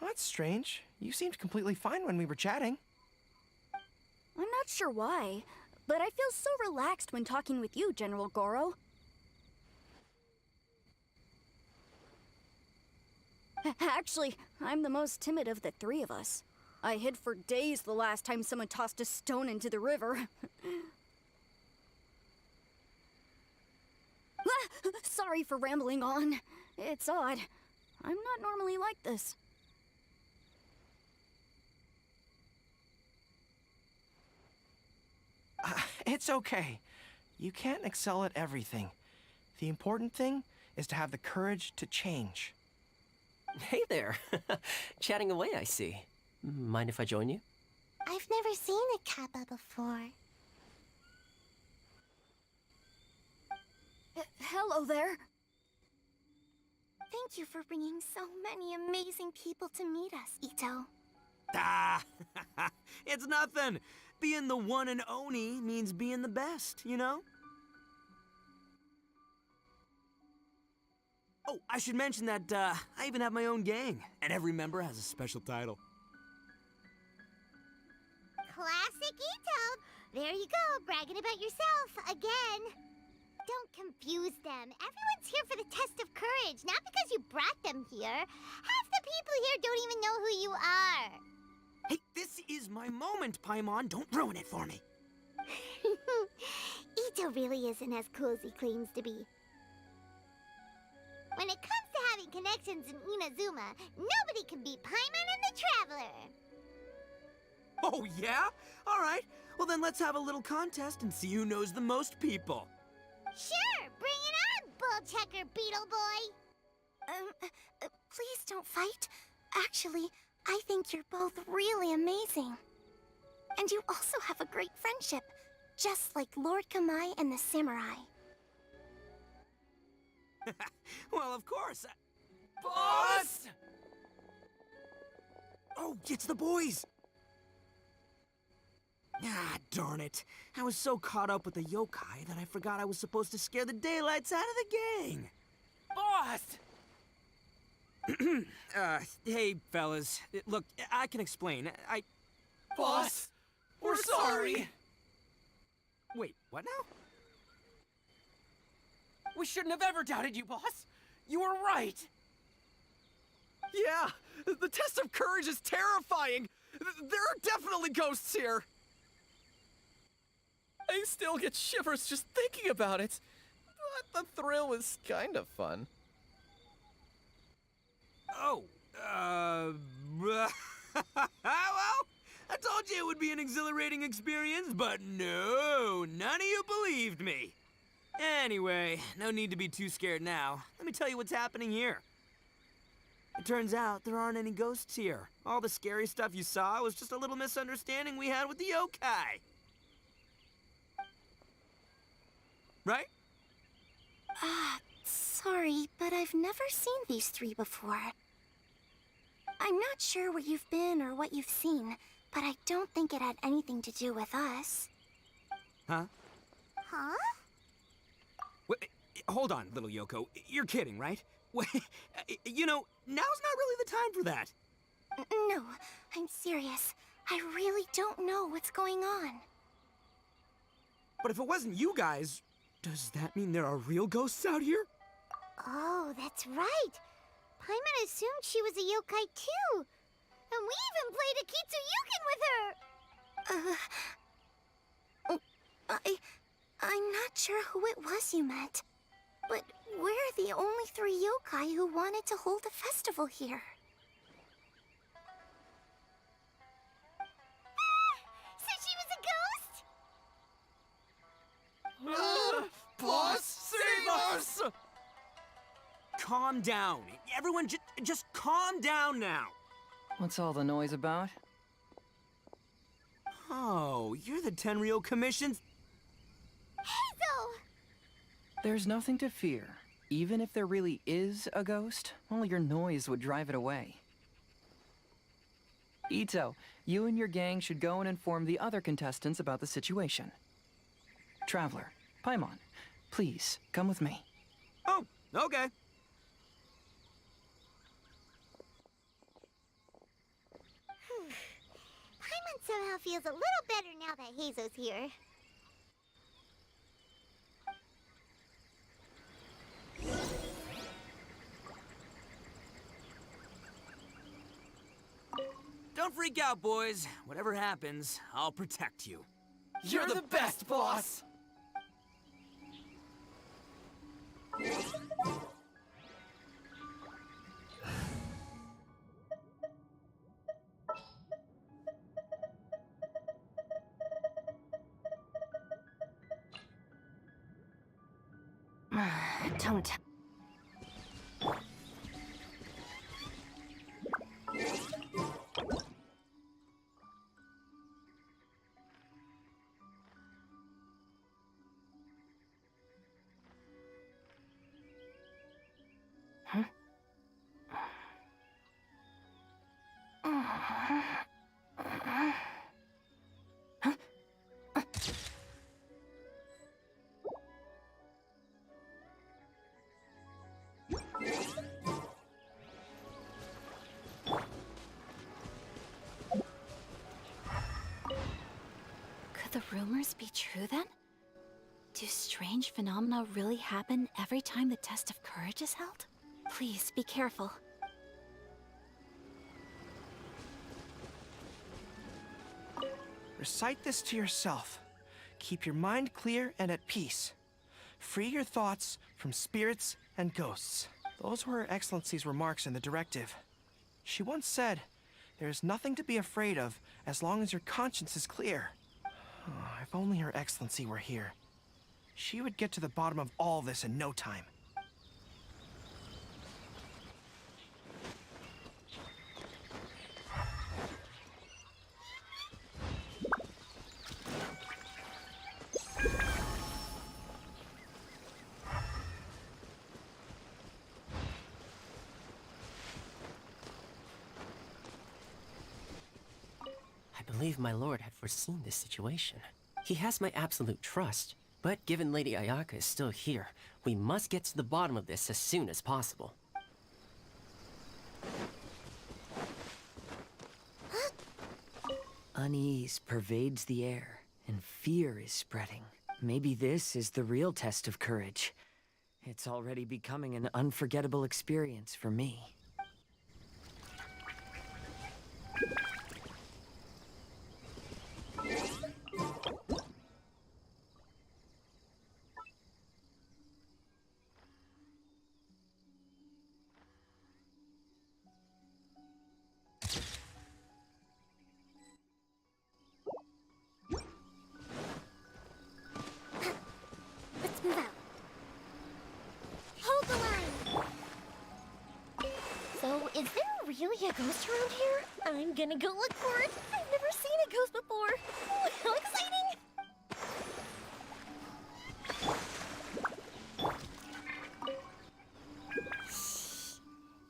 That's strange. You seemed completely fine when we were chatting.
I'm not sure why, but I feel so relaxed when talking with you, General Goro. Actually, I'm the most timid of the three of us. I hid for days the last time someone tossed a stone into the river. Sorry for rambling on. It's odd. I'm not normally like this.
It's okay. You can't excel at everything. The important thing is to have the courage to change.
Hey there. Chatting away, I see. Mind if I join you?
I've never seen a kappa before.
Hello there.
Thank you for bringing so many amazing people to meet us, Ito.
Ah, it's nothing. Being the one and only means being the best, you know? Oh, I should mention that I even have my own gang, and every member has a special title.
Classic Ito! There you go, bragging about yourself again. Don't confuse them. Everyone's here for the test of courage, not because you brought them here. Half the people here don't even know who you are.
Hey, this is my moment, Paimon. Don't ruin it for me.
Ito really isn't as cool as he claims to be. When it comes to having connections in Inazuma, nobody can beat Paimon and the Traveler.
Oh, yeah? All right. Well, then let's have a little contest and see who knows the most people.
Sure, bring it on, Bull Checker Beetle Boy.
Please don't fight. Actually, I think you're both really amazing. And you also have a great friendship, just like Lord Kamai and the Samurai.
Well, of course. Boss! Oh, it's the boys! Ah, darn it. I was so caught up with the yokai that I forgot I was supposed to scare the daylights out of the gang.
Boss!
Hey, fellas. Look, I can explain.
Boss, we're sorry.
Wait, what now?
We shouldn't have ever doubted you, boss. You were right.
Yeah, the test of courage is terrifying. There are definitely ghosts here. I still get shivers just thinking about it. But the thrill was kind of fun.
Oh, well, I told you it would be an exhilarating experience, but no, none of you believed me. Anyway, no need to be too scared now. Let me tell you what's happening here. It turns out there aren't any ghosts here. All the scary stuff you saw was just a little misunderstanding we had with the yokai. Right?
Sorry, but I've never seen these three before. I'm not sure where you've been or what you've seen, but I don't think it had anything to do with us.
Huh?
Huh?
Wait, hold on, little Yoko. You're kidding, right? You know, now's not really the time for that.
No, I'm serious. I really don't know what's going on.
But if it wasn't you guys, does that mean there are real ghosts out here?
Oh, that's right. Paimon assumed she was a yokai too. And we even played Akitsu Yukin with her.
I'm not sure who it was you met. But we're the only three yokai who wanted to hold a festival here.
So she was a ghost?
Boss, save us!
Calm down. Everyone, just calm down now.
What's all the noise about?
Oh, you're the Tenryou Commission's...
Hazel!
There's nothing to fear. Even if there really is a ghost, only your noise would drive it away. Ito, you and your gang should go and inform the other contestants about the situation. Traveler, Paimon, please, come with me.
Oh, okay.
Paimon somehow feels a little better now that Hazo's here.
Don't freak out, boys. Whatever happens, I'll protect you.
You're the best, boss!
Don't.
Could the rumors be true then? Do strange phenomena really happen every time the test of courage is held? Please be careful.
Recite this to yourself. Keep your mind clear and at peace. Free your thoughts from spirits and ghosts. Those were Her Excellency's remarks in the directive. She once said, "There is nothing to be afraid of as long as your conscience is clear." Oh, if only Her Excellency were here. She would get to the bottom of all this in no time.
I believe my lord had foreseen this situation. He has my absolute trust, but given Lady Ayaka is still here, we must get to the bottom of this as soon as possible.
Unease pervades the air, and fear is spreading. Maybe this is the real test of courage. It's already becoming an unforgettable experience for me.
Let's move out. Hold the line! So, is there really a ghost around here? I'm gonna go look for it. I've never seen a ghost before. Oh, how exciting!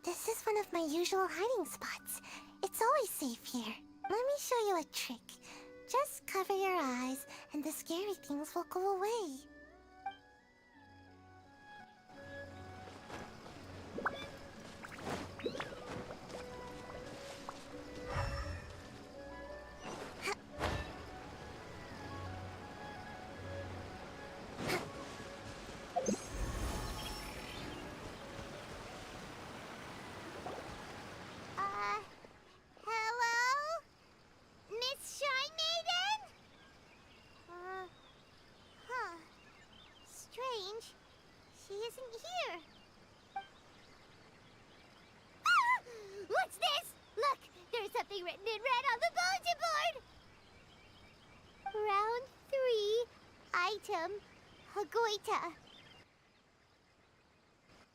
This is one of my usual hiding spots. It's always safe here. Let me show you a trick. Just cover your eyes, and the scary things will go away. Hello? Miss Shy Maiden? Huh. Strange. She isn't here. Ah! What's this? Look, there's something written in red on the bulletin board. Round 3, item, Hagoita.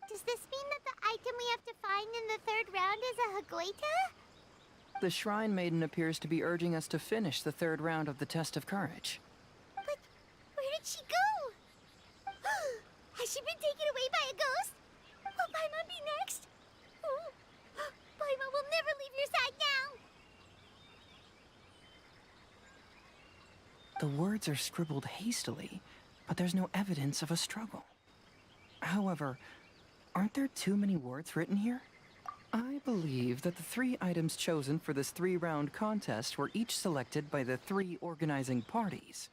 Does this mean that the item we have to find in the 3rd round is a Hagoita?
The Shrine Maiden appears to be urging us to finish the 3rd round of the Test of Courage.
But where did she go? Has she been taken away by a ghost? Will Paimon be next? Oh, Paimon will never leave your side now.
The words are scribbled hastily, but there's no evidence of a struggle. However, aren't there too many words written here? I believe that the 3 items chosen for this 3-round contest were each selected by the 3 organizing parties.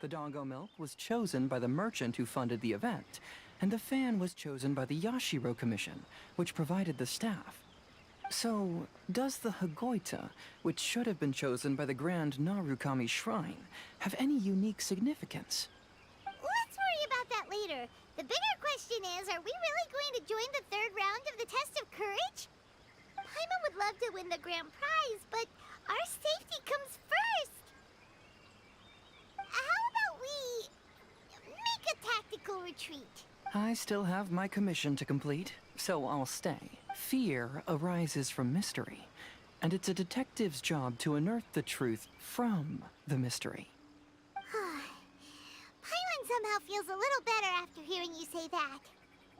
The Dongo Milk was chosen by the merchant who funded the event, and the fan was chosen by the Yashiro Commission, which provided the staff. So, does the Hagoita, which should have been chosen by the Grand Narukami Shrine, have any unique significance?
Let's worry about that later. The bigger question is, are we really going to join the 3rd round of the Test of Courage? Paimon would love to win the grand prize, but our safety comes first. How about we make a tactical retreat?
I still have my commission to complete, so I'll stay. Fear arises from mystery, and it's a detective's job to unearth the truth from the mystery.
Paimon somehow feels a little better after hearing you say that.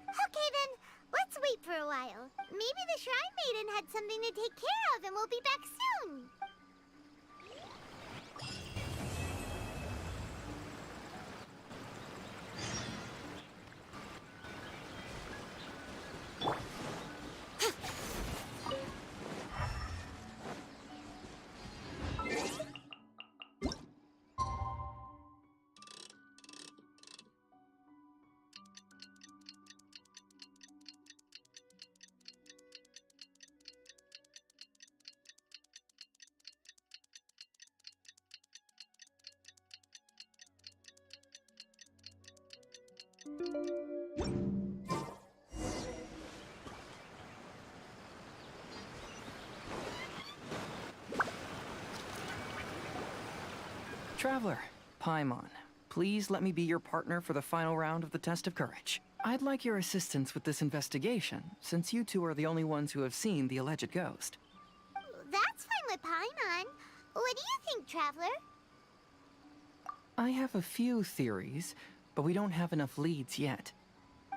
Okay then, let's wait for a while. Maybe the Shrine Maiden had something to take care of and we'll be back soon.
Traveler, Paimon, please let me be your partner for the final round of the test of courage. I'd like your assistance with this investigation, since you two are the only ones who have seen the alleged ghost.
That's fine with Paimon. What do you think, Traveler?
I have a few theories, but we don't have enough leads yet.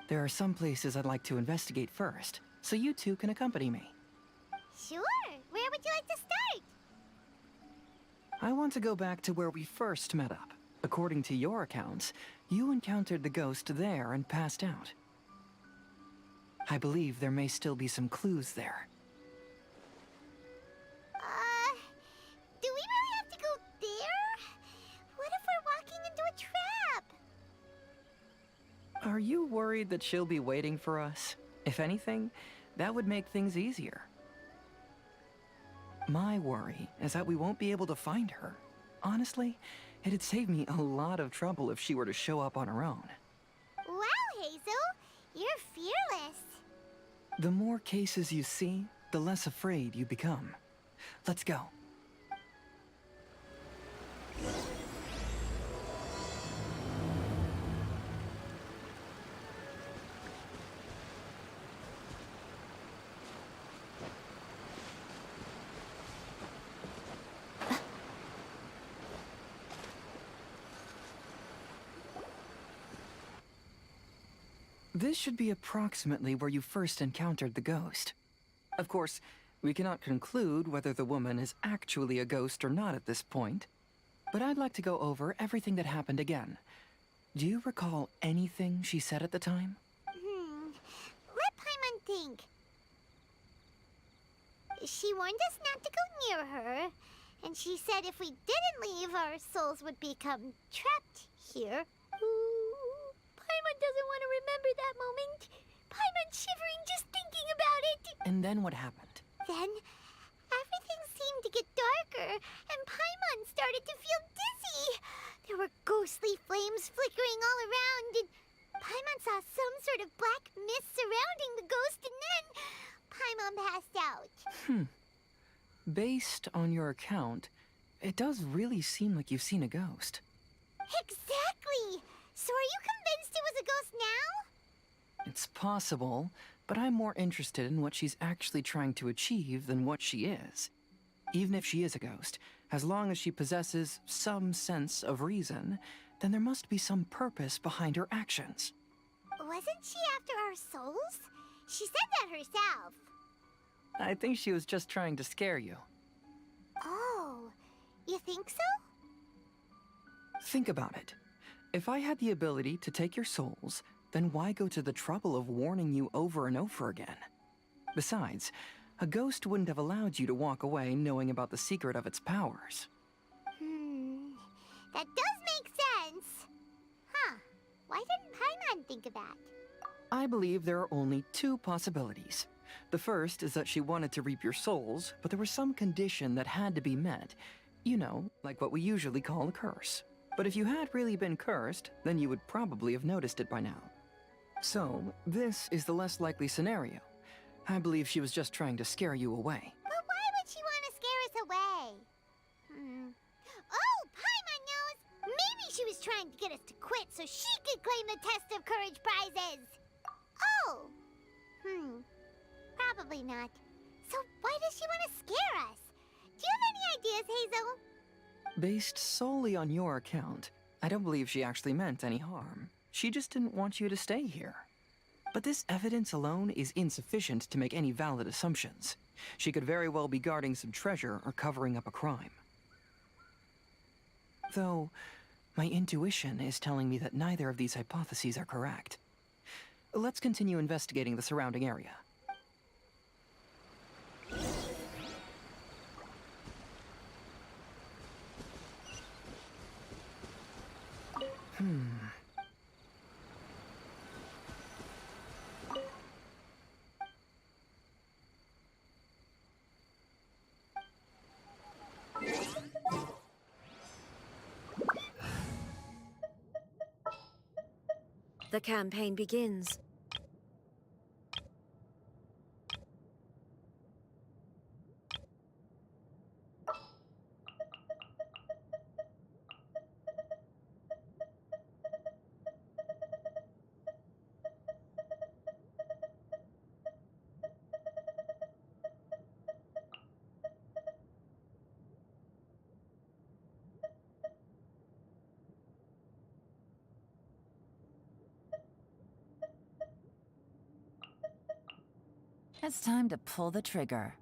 There are some places I'd like to investigate first, so you two can accompany me.
Sure. Where would you like to start?
I want to go back to where we first met up. According to your accounts, you encountered the ghost there and passed out. I believe there may still be some clues there.
Do we really have to go there? What if we're walking into a trap?
Are you worried that she'll be waiting for us? If anything, that would make things easier. My worry is that we won't be able to find her. Honestly, it'd save me a lot of trouble if she were to show up on her own.
Wow, Hazel! You're fearless.
The more cases you see, the less afraid you become. Let's go. This should be approximately where you first encountered the ghost. Of course, we cannot conclude whether the woman is actually a ghost or not at this point, but I'd like to go over everything that happened again. Do you recall anything she said at the time?
Let Paimon think. She warned us not to go near her, and she said if we didn't leave, our souls would become trapped here. Paimon doesn't want to remember that moment. Paimon's shivering just thinking about it.
And then what happened?
Then, everything seemed to get darker, and Paimon started to feel dizzy. There were ghostly flames flickering all around, and Paimon saw some sort of black mist surrounding the ghost, and then Paimon passed out.
Based on your account, it does really seem like you've seen a ghost.
Exactly! So are you convinced it was a ghost now?
It's possible, but I'm more interested in what she's actually trying to achieve than what she is. Even if she is a ghost, as long as she possesses some sense of reason, then there must be some purpose behind her actions.
Wasn't she after our souls? She said that herself.
I think she was just trying to scare you.
Oh, you think so?
Think about it. If I had the ability to take your souls, then why go to the trouble of warning you over and over again? Besides, a ghost wouldn't have allowed you to walk away knowing about the secret of its powers.
That does make sense. Huh. Why didn't Paimon think of that?
I believe there are only two possibilities. The first is that she wanted to reap your souls, but there was some condition that had to be met. You know, like what we usually call a curse. But if you had really been cursed, then you would probably have noticed it by now. So, this is the less likely scenario. I believe she was just trying to scare you away.
But why would she want to scare us away? Oh, Paimon knows! Maybe she was trying to get us to quit so she could claim the Test of Courage prizes! Oh! Probably not. So why does she want to scare us? Do you have any ideas, Hazel?
Based solely on your account, I don't believe she actually meant any harm. She just didn't want you to stay here. But this evidence alone is insufficient to make any valid assumptions. She could very well be guarding some treasure or covering up a crime. Though, my intuition is telling me that neither of these hypotheses are correct. Let's continue investigating the surrounding area.
The campaign begins.
It's time to pull the trigger.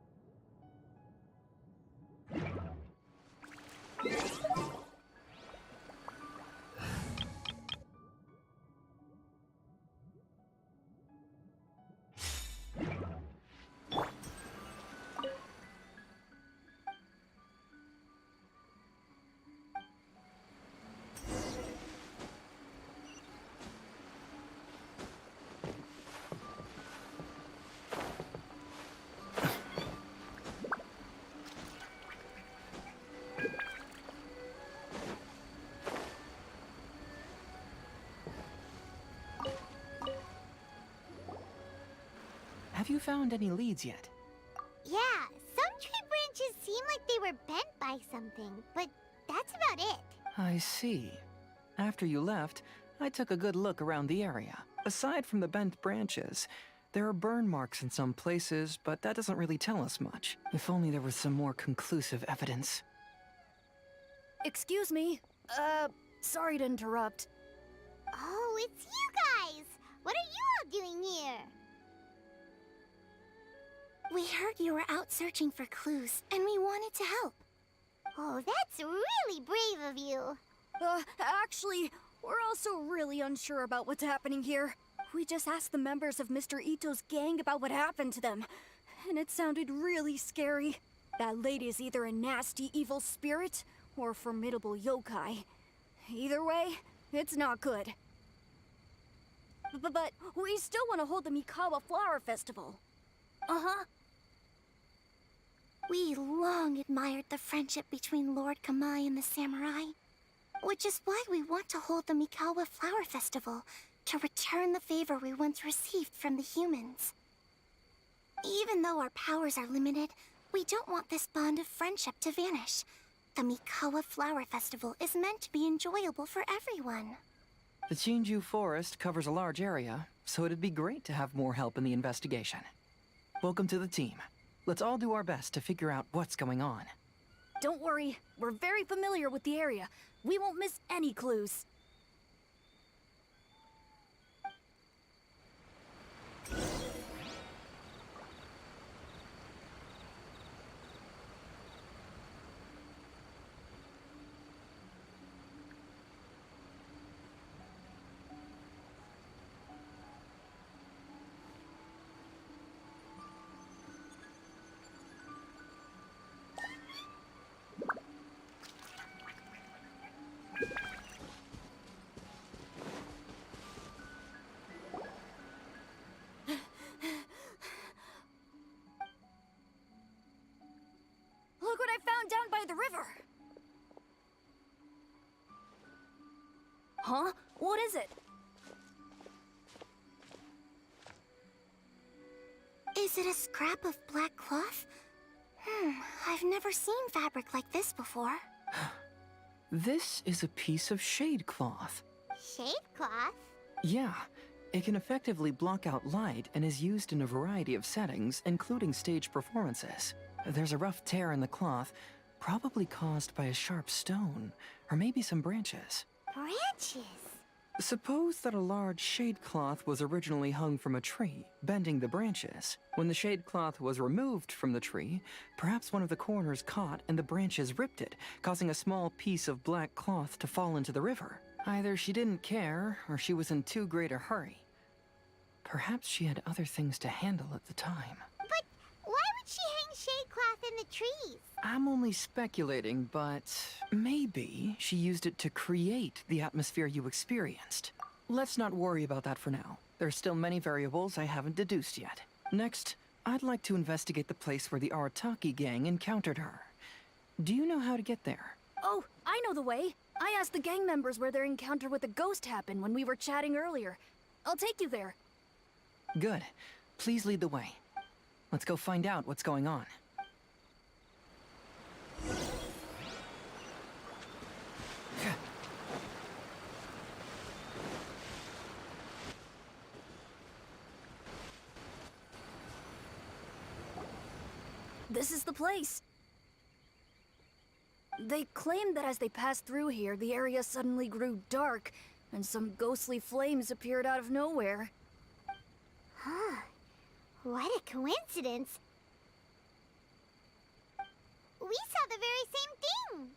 Have you found any leads yet?
Yeah, some tree branches seem like they were bent by something, but that's about it.
I see. After you left, I took a good look around the area. Aside from the bent branches, there are burn marks in some places, but that doesn't really tell us much. If only there was some more conclusive evidence.
Excuse me. Sorry to interrupt.
Oh, it's you guys! What are you all doing here?
We heard you were out searching for clues, and we wanted to help.
Oh, that's really brave of you.
Actually, we're also really unsure about what's happening here. We just asked the members of Mr. Ito's gang about what happened to them, and it sounded really scary. That lady is either a nasty evil spirit or a formidable yokai. Either way, it's not good. But we still want to hold the Mikawa Flower Festival.
Uh-huh. We long admired the friendship between Lord Kamai and the samurai, which is why we want to hold the Mikawa Flower Festival, to return the favor we once received from the humans. Even though our powers are limited, we don't want this bond of friendship to vanish. The Mikawa Flower Festival is meant to be enjoyable for everyone.
The Chinju Forest covers a large area, so it'd be great to have more help in the investigation. Welcome to the team. Let's all do our best to figure out what's going on.
Don't worry, we're very familiar with the area. We won't miss any clues. Look what I found down by the river! Huh? What is it?
Is it a scrap of black cloth? I've never seen fabric like this before.
This is a piece of shade cloth.
Shade cloth?
Yeah, it can effectively block out light and is used in a variety of settings, including stage performances. There's a rough tear in the cloth, probably caused by a sharp stone, or maybe some branches.
Branches?
Suppose that a large shade cloth was originally hung from a tree, bending the branches. When the shade cloth was removed from the tree, perhaps one of the corners caught and the branches ripped it, causing a small piece of black cloth to fall into the river. Either she didn't care, or she was in too great a hurry. Perhaps she had other things to handle at the time.
But why would she hang shade cloth in the trees?
I'm only speculating, but maybe she used it to create the atmosphere you experienced. Let's not worry about that for now. There's still many variables I haven't deduced yet. Next, I'd like to investigate the place where the Arataki gang encountered her. Do you know how to get there?
Oh, I know the way. I asked the gang members where their encounter with the ghost happened when we were chatting earlier. I'll take you there.
Good. Please lead the way. Let's go find out what's going on.
This is the place. They claimed that as they passed through here, the area suddenly grew dark, and some ghostly flames appeared out of nowhere.
Huh. What a coincidence. We saw the very same thing.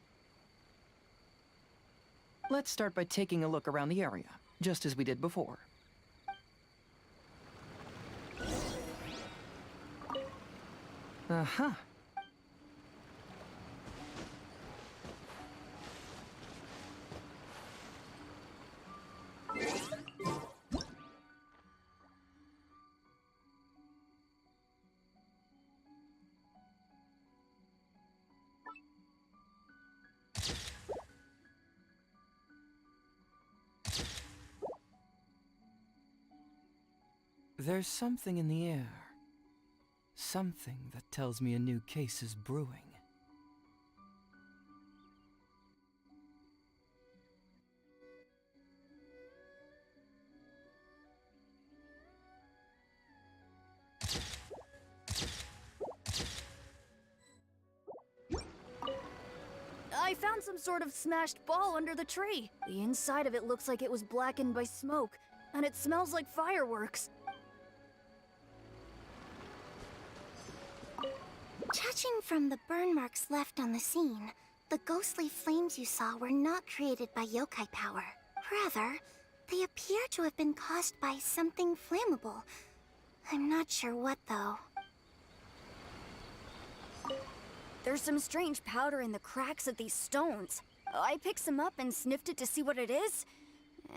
Let's start by taking a look around the area, just as we did before. Uh-huh. There's something in the air. Something that tells me a new case is brewing.
I found some sort of smashed ball under the tree. The inside of it looks like it was blackened by smoke, and it smells like fireworks.
Judging from the burn marks left on the scene, the ghostly flames you saw were not created by yokai power. Rather, they appear to have been caused by something flammable. I'm not sure what, though.
There's some strange powder in the cracks of these stones. I picked some up and sniffed it to see what it is,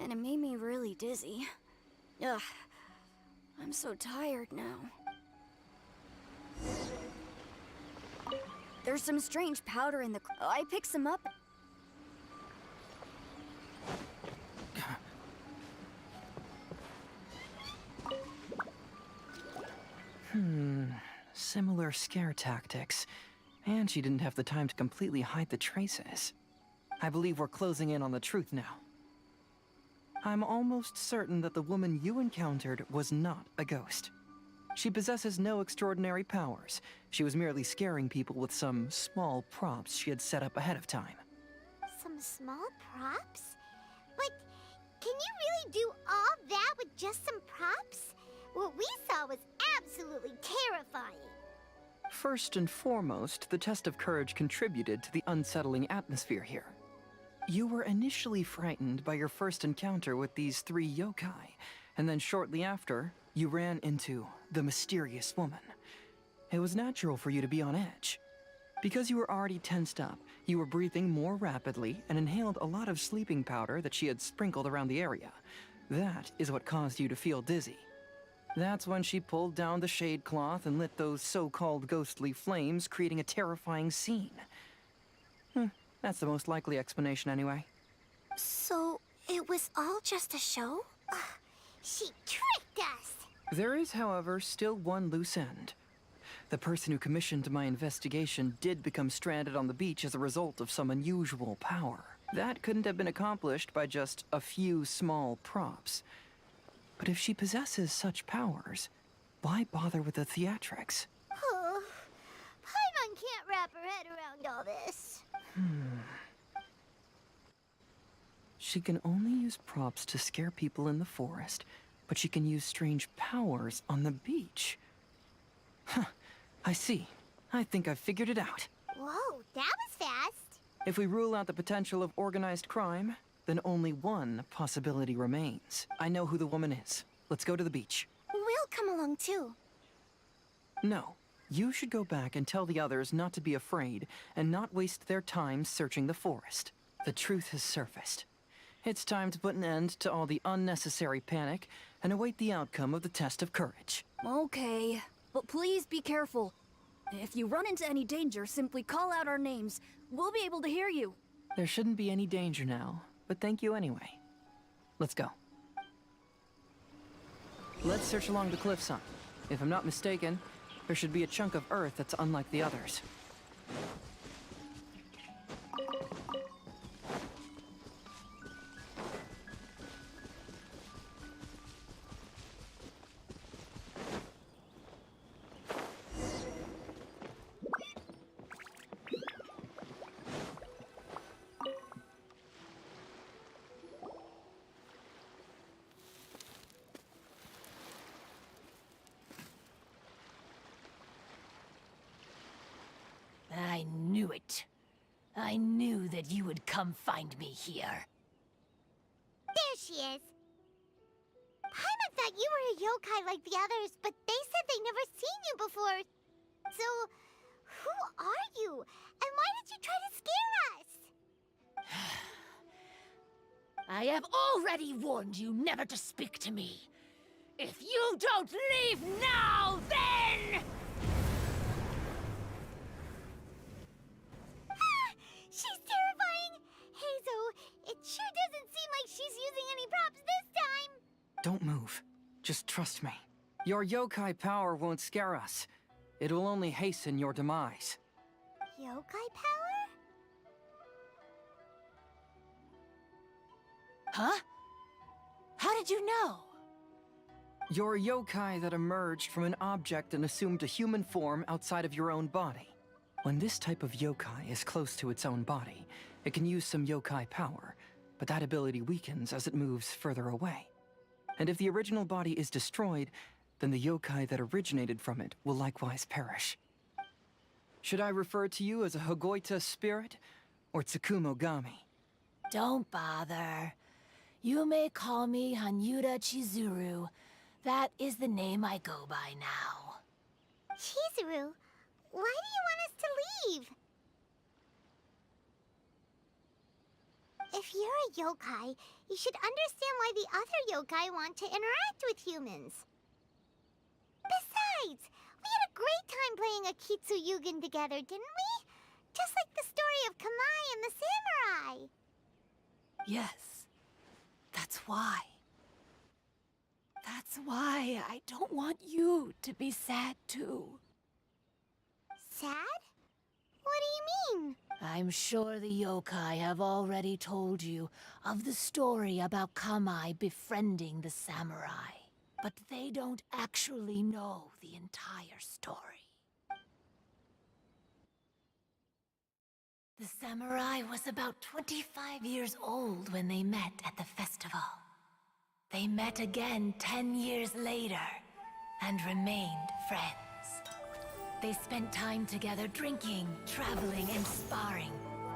and it made me really dizzy. Ugh, I'm so tired now. There's some strange powder in the... I picked some up...
Similar scare tactics. And she didn't have the time to completely hide the traces. I believe we're closing in on the truth now. I'm almost certain that the woman you encountered was not a ghost. She possesses no extraordinary powers. She was merely scaring people with some small props she had set up ahead of time.
Some small props? But can you really do all that with just some props? What we saw was absolutely terrifying.
First and foremost, the test of courage contributed to the unsettling atmosphere here. You were initially frightened by your first encounter with these 3 yokai, and then shortly after, you ran into the mysterious woman. It was natural for you to be on edge. Because you were already tensed up, you were breathing more rapidly and inhaled a lot of sleeping powder that she had sprinkled around the area. That is what caused you to feel dizzy. That's when she pulled down the shade cloth and lit those so-called ghostly flames, creating a terrifying scene. That's the most likely explanation anyway.
So, it was all just a show?
She tricked us!
There is, however, still one loose end. The person who commissioned my investigation did become stranded on the beach as a result of some unusual power. That couldn't have been accomplished by just a few small props. But if she possesses such powers, why bother with the theatrics?
Oh, Paimon can't wrap her head around all this.
She can only use props to scare people in the forest, but she can use strange powers on the beach. I see. I think I've figured it out.
Whoa, that was fast.
If we rule out the potential of organized crime, then only one possibility remains. I know who the woman is. Let's go to the beach.
We'll come along too.
No. You should go back and tell the others not to be afraid and not waste their time searching the forest. The truth has surfaced. It's time to put an end to all the unnecessary panic and await the outcome of the test of courage.
Okay, but please be careful. If you run into any danger, simply call out our names. We'll be able to hear you.
There shouldn't be any danger now, but thank you anyway. Let's go. Let's search along the cliffside. If I'm not mistaken, there should be a chunk of earth that's unlike the others.
knew it. I knew that you would come find me here.
There she is. Paimon thought you were a yokai like the others, but they said they never seen you before. So, who are you? And why did you try to scare us?
I have already warned you never to speak to me. If you don't leave now, then...
She's terrifying! Hazel, it sure doesn't seem like she's using any props this time!
Don't move. Just trust me. Your yokai power won't scare us. It will only hasten your demise.
Yokai power?
Huh? How did you know?
You're a yokai that emerged from an object and assumed a human form outside of your own body. When this type of yokai is close to its own body, it can use some yokai power, but that ability weakens as it moves further away. And if the original body is destroyed, then the yokai that originated from it will likewise perish. Should I refer to you as a Hagoita spirit or Tsukumogami?
Don't bother. You may call me Hanyuda Chizuru. That is the name I go by now.
Chizuru, why do you want us to leave? If you're a yokai, you should understand why the other yokai want to interact with humans. Besides, we had a great time playing Akitsu Yugen together, didn't we? Just like the story of Kamai and the samurai.
Yes, that's why. That's why I don't want you to be sad too.
Sad? What do you mean?
I'm sure the yokai have already told you of the story about Kamai befriending the samurai. But they don't actually know the entire story. The samurai was about 25 years old when they met at the festival. They met again 10 years later and remained friends. They spent time together drinking, traveling, and sparring.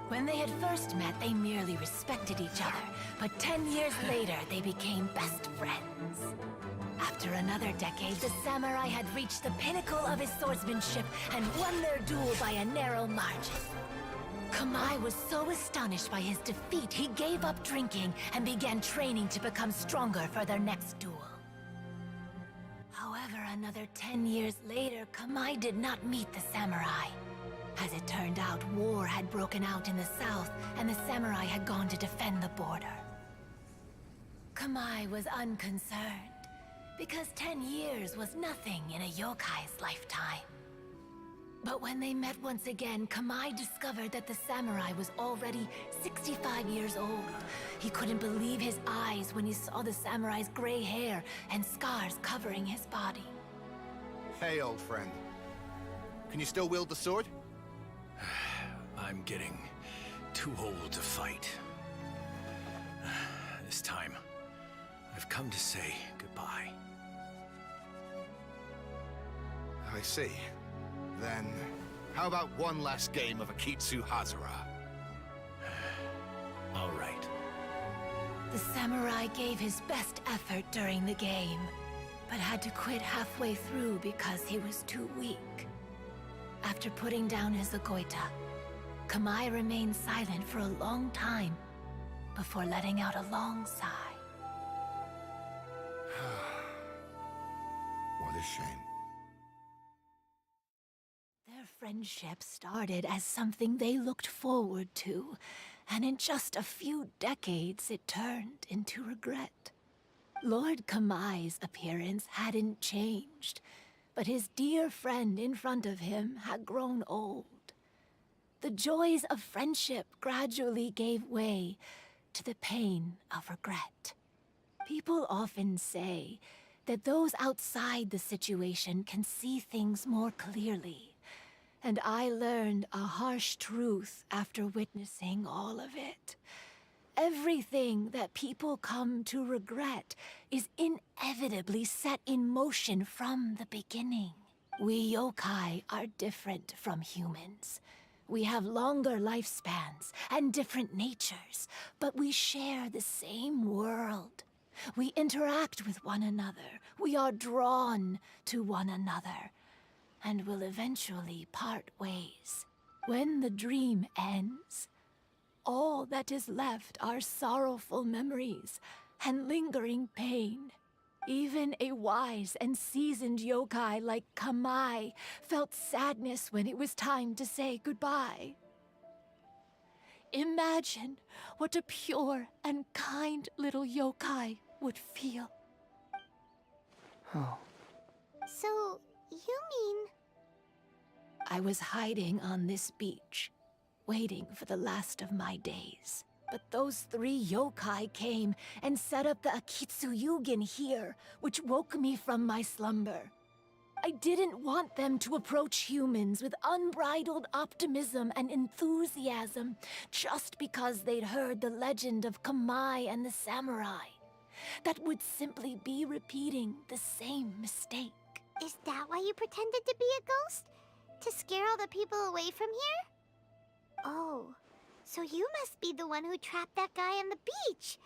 When they had first met, they merely respected each other, but 10 years later, they became best friends. After another decade, the samurai had reached the pinnacle of his swordsmanship and won their duel by a narrow margin. Kamai was so astonished by his defeat, he gave up drinking and began training to become stronger for their next duel. However, another 10 years later, Kamai did not meet the samurai. As it turned out, war had broken out in the south, and the samurai had gone to defend the border. Kamai was unconcerned, because 10 years was nothing in a yokai's lifetime. But when they met once again, Kamai discovered that the samurai was already 65 years old. He couldn't believe his eyes when he saw the samurai's gray hair and scars covering his body.
Hey, old friend. Can you still wield the sword?
I'm getting too old to fight. This time, I've come to say goodbye.
I see. Then, how about one last game of Akitsu Hazara?
All right.
The samurai gave his best effort during the game, but had to quit halfway through because he was too weak. After putting down his Agoita, Kamai remained silent for a long time before letting out a long sigh.
What a shame.
Their friendship started as something they looked forward to, and in just a few decades it turned into regret. Lord Kamai's appearance hadn't changed, but his dear friend in front of him had grown old. The joys of friendship gradually gave way to the pain of regret. People often say that those outside the situation can see things more clearly, and I learned a harsh truth after witnessing all of it. Everything that people come to regret is inevitably set in motion from the beginning. We yokai are different from humans. We have longer lifespans and different natures, but we share the same world. We interact with one another. We are drawn to one another, and will eventually part ways. When the dream ends, all that is left are sorrowful memories and lingering pain. Even a wise and seasoned yokai like Kamai felt sadness when it was time to say goodbye. Imagine what a pure and kind little yokai would feel.
Oh.
So, you mean...
I was hiding on this beach, waiting for the last of my days. But those 3 yokai came and set up the Akitsu Yugen here, which woke me from my slumber. I didn't want them to approach humans with unbridled optimism and enthusiasm just because they'd heard the legend of Kamai and the samurai. That would simply be repeating the same mistake.
Is that why you pretended to be a ghost? To scare all the people away from here? Oh, so you must be the one who trapped that guy on the beach.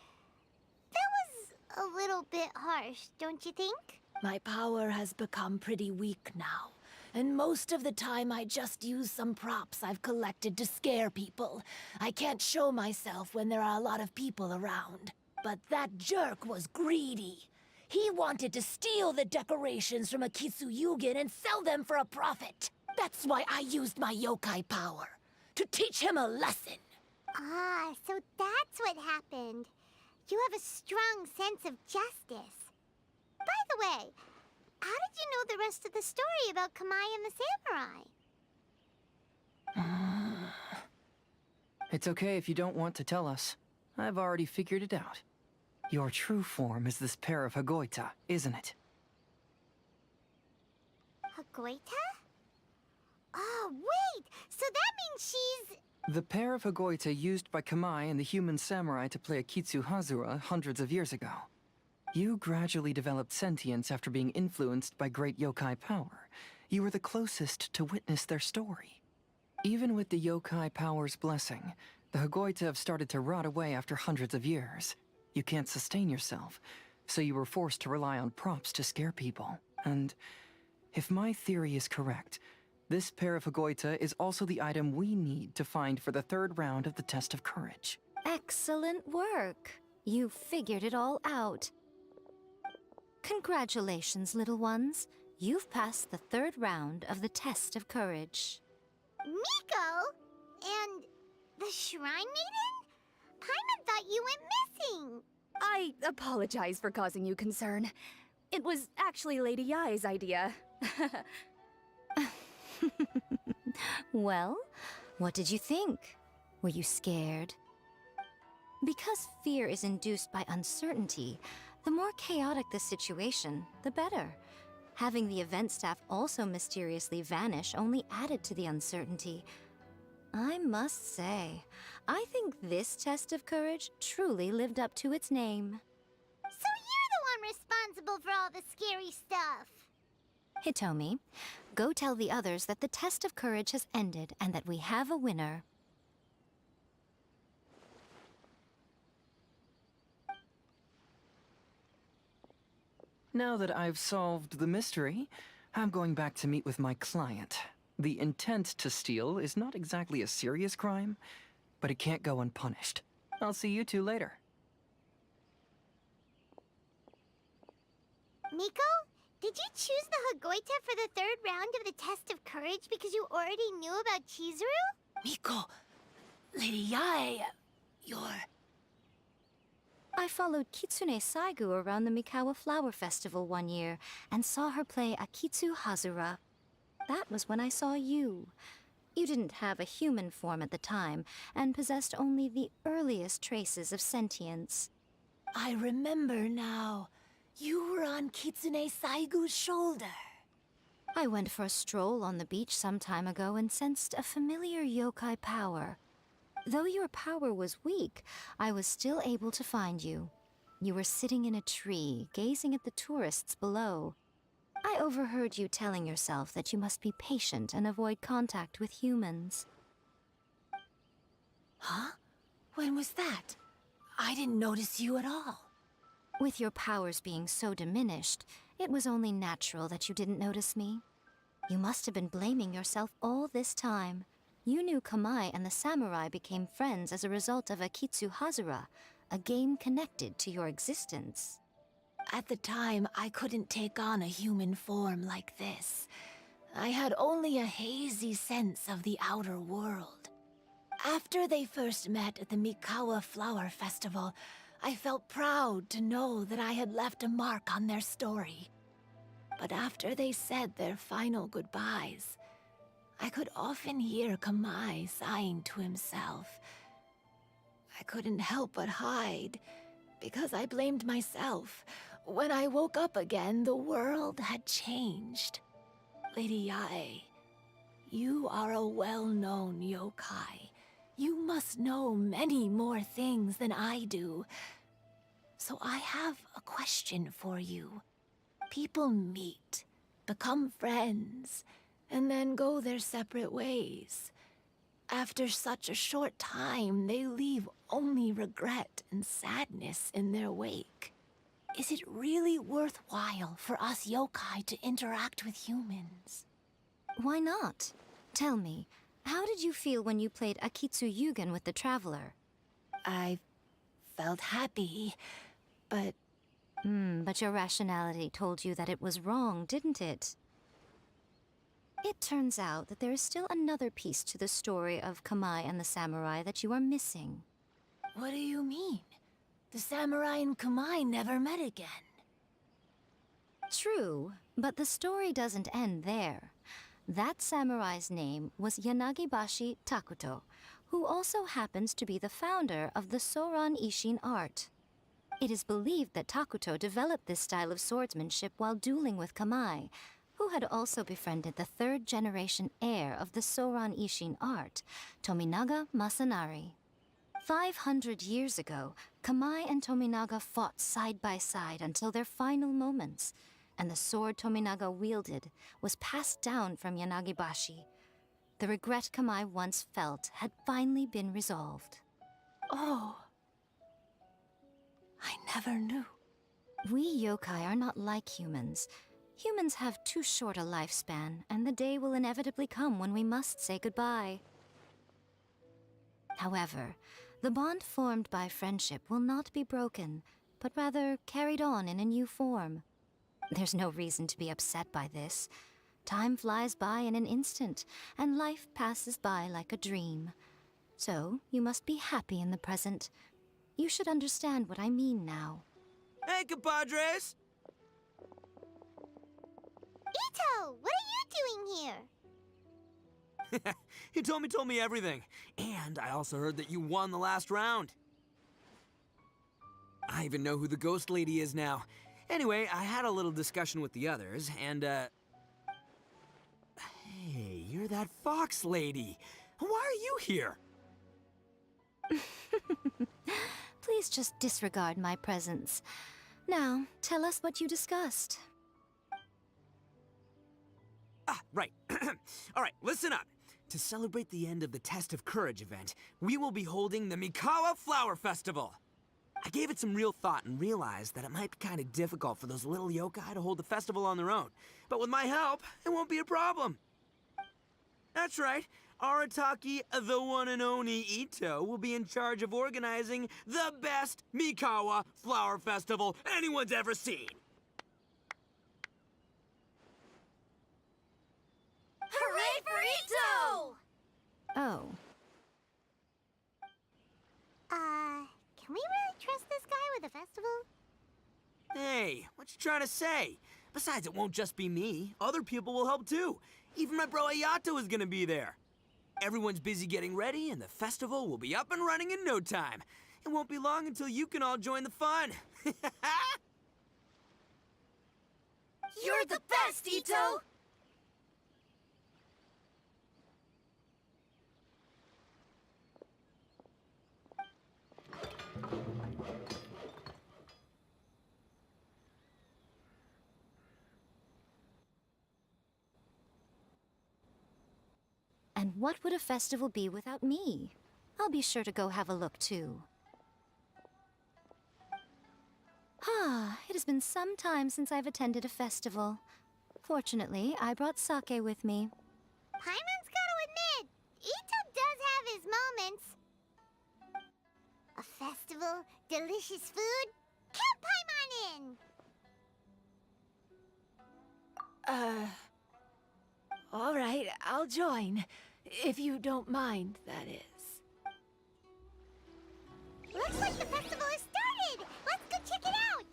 That was a little bit harsh, don't you think?
My power has become pretty weak now, and most of the time I just use some props I've collected to scare people. I can't show myself when there are a lot of people around. But that jerk was greedy. He wanted to steal the decorations from Akitsu Yugen and sell them for a profit. That's why I used my yokai power, to teach him a lesson.
Ah, so that's what happened. You have a strong sense of justice. By the way, how did you know the rest of the story about Kamai and the samurai?
It's okay if you don't want to tell us. I've already figured it out. Your true form is this pair of Hagoita, isn't it?
Hagoita? Oh, wait! So that means she's...
The pair of Hagoita used by Kamai and the human samurai to play Akitsu Hazura hundreds of years ago. You gradually developed sentience after being influenced by great yokai power. You were the closest to witness their story. Even with the yokai power's blessing, the Hagoita have started to rot away after hundreds of years. You can't sustain yourself, so you were forced to rely on props to scare people. And if my theory is correct, this pair of Hagoita is also the item we need to find for the 3rd round of the test of courage.
Excellent work. You figured it all out. Congratulations, little ones. You've passed the 3rd round of the test of courage.
Miko? And the Shrine Maiden? Paimon thought you went missing.
I apologize for causing you concern. It was actually Lady Yai's idea.
Well, what did you think? Were you scared? Because fear is induced by uncertainty, the more chaotic the situation, the better. Having the event staff also mysteriously vanish only added to the uncertainty. I must say, I think this test of courage truly lived up to its name.
So you're the one responsible for all the scary stuff.
Hitomi, go tell the others that the test of courage has ended and that we have a winner.
Now that I've solved the mystery, I'm going back to meet with my client. The intent to steal is not exactly a serious crime, but it can't go unpunished. I'll see you two later.
Miko, did you choose the Hagoita for the 3rd round of the test of courage because you already knew about Chizuru?
Miko, Lady Yai, you're...
I followed Kitsune Saigu around the Mikawa Flower Festival one year and saw her play Akitsu Hazura. That was when I saw you. You didn't have a human form at the time and possessed only the earliest traces of sentience.
I remember now. You were on Kitsune Saigu's shoulder.
I went for a stroll on the beach some time ago and sensed a familiar yokai power. Though your power was weak, I was still able to find you. You were sitting in a tree, gazing at the tourists below. I overheard you telling yourself that you must be patient and avoid contact with humans.
Huh? When was that? I didn't notice you at all.
With your powers being so diminished, it was only natural that you didn't notice me. You must have been blaming yourself all this time. You knew Kamai and the samurai became friends as a result of Akitsu Hazura, a game connected to your existence.
At the time, I couldn't take on a human form like this. I had only a hazy sense of the outer world. After they first met at the Mikawa Flower Festival, I felt proud to know that I had left a mark on their story. But after they said their final goodbyes, I could often hear Kamai sighing to himself. I couldn't help but hide, because I blamed myself. When I woke up again, the world had changed. Lady Yae, you are a well-known yokai. You must know many more things than I do. So I have a question for you. People meet, become friends, and then go their separate ways. After such a short time, they leave only regret and sadness in their wake. Is it really worthwhile for us yokai to interact with humans?
Why not? Tell me, how did you feel when you played Akitsu Yugen with the Traveler?
I felt happy, but...
But your rationality told you that it was wrong, didn't it? It turns out that there is still another piece to the story of Kamai and the samurai that you are missing.
What do you mean? The samurai and Kamai never met again.
True, but the story doesn't end there. That samurai's name was Yanagibashi Takuto, who also happens to be the founder of the Soran Ishin art. It is believed that Takuto developed this style of swordsmanship while dueling with Kamai, who had also befriended the third-generation heir of the Soran Ishin art, Tominaga Masanari. 500 years ago, Kamai and Tominaga fought side by side until their final moments, and the sword Tominaga wielded was passed down from Yanagibashi. The regret Kamai once felt had finally been resolved.
Oh. I never knew.
We yokai are not like humans. Humans have too short a lifespan, and the day will inevitably come when we must say goodbye. However, the bond formed by friendship will not be broken, but rather carried on in a new form. There's no reason to be upset by this. Time flies by in an instant, and life passes by like a dream. So, you must be happy in the present. You should understand what I mean now.
Hey, compadres!
Ito, what are you doing here?
He told me everything. And I also heard that you won the last round. I even know who the ghost lady is now. Anyway, I had a little discussion with the others, and, Hey, you're that fox lady. Why are you here?
Please just disregard my presence. Now, tell us what you discussed.
Ah, right. All right, listen up. To celebrate the end of the Test of Courage event, we will be holding the Mikawa Flower Festival. I gave it some real thought and realized that it might be kind of difficult for those little yokai to hold the festival on their own. But with my help, it won't be a problem. That's right. Arataki, the one and only Ito, will be in charge of organizing the best Mikawa Flower Festival anyone's ever seen.
Hooray for Ito!
Oh.
Can we really trust this guy with a festival?
Hey, what you trying to say? Besides, it won't just be me. Other people will help too. Even my bro Ayato is gonna be there. Everyone's busy getting ready, and the festival will be up and running in no time. It won't be long until you can all join the fun.
You're the best, Ito!
And what would a festival be without me? I'll be sure to go have a look too. Ah, it has been some time since I've attended a festival. Fortunately, I brought sake with me.
Paimon's gotta admit, Ito does have his moments. A festival, delicious food, count Paimon in!
All right, I'll join. If you don't mind, that is.
Looks like the festival has started! Let's go check it out!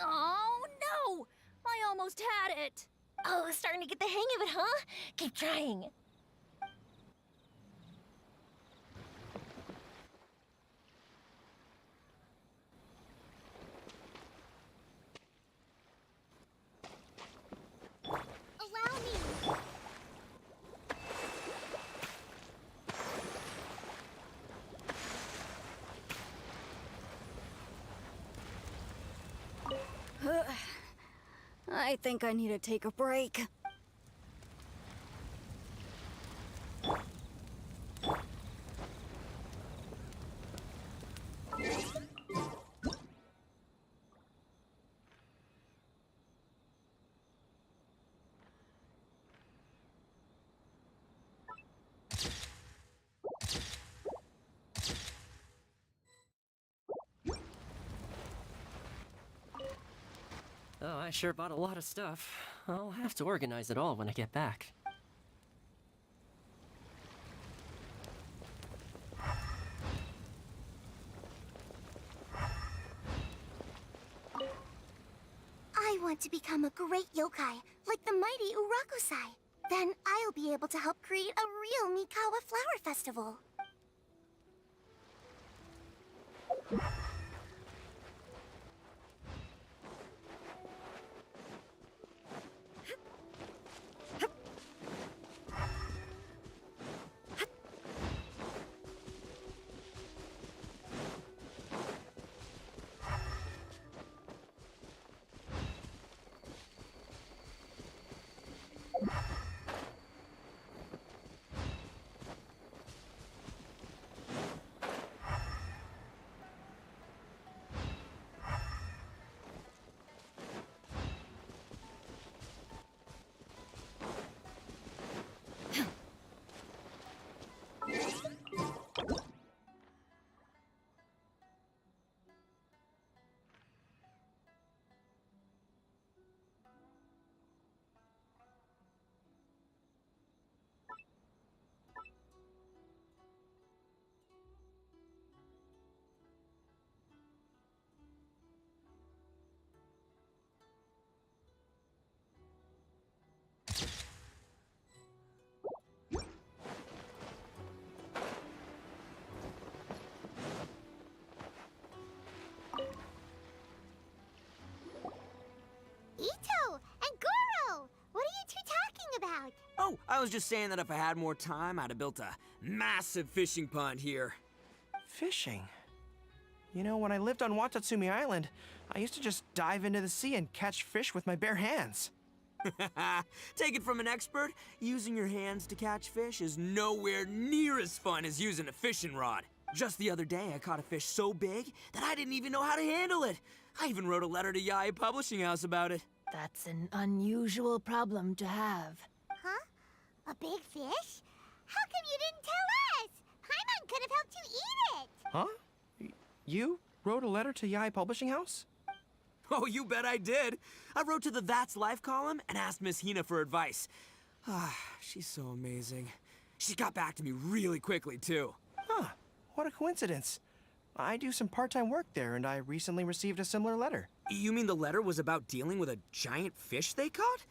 Oh, no! I almost had it!
Oh, starting to get the hang of it, huh? Keep trying.
Allow me!
I think I need to take a break.
Oh, I sure bought a lot of stuff. I'll have to organize it all when I get back.
I want to become a great yokai, like the mighty Urakusai. Then I'll be able to help create a real Mikawa flower festival.
Ito and Goro! What are you two talking about?
Oh, I was just saying that if I had more time, I'd have built a massive fishing pond here.
Fishing? You know, when I lived on Watatsumi Island, I used to just dive into the sea and catch fish with my bare hands.
Take it from an expert, using your hands to catch fish is nowhere near as fun as using a fishing rod. Just the other day, I caught a fish so big that I didn't even know how to handle it. I even wrote a letter to Yae Publishing House about it.
That's an unusual problem to have.
Huh? A big fish? How come you didn't tell us? Paimon could have helped you eat it!
Huh? You wrote a letter to Yae Publishing House?
Oh, you bet I did. I wrote to the That's Life column and asked Miss Hina for advice. Ah, she's so amazing. She got back to me really quickly, too.
Huh, what a coincidence. I do some part-time work there, and I recently received a similar letter.
You mean the letter was about dealing with a giant fish they caught?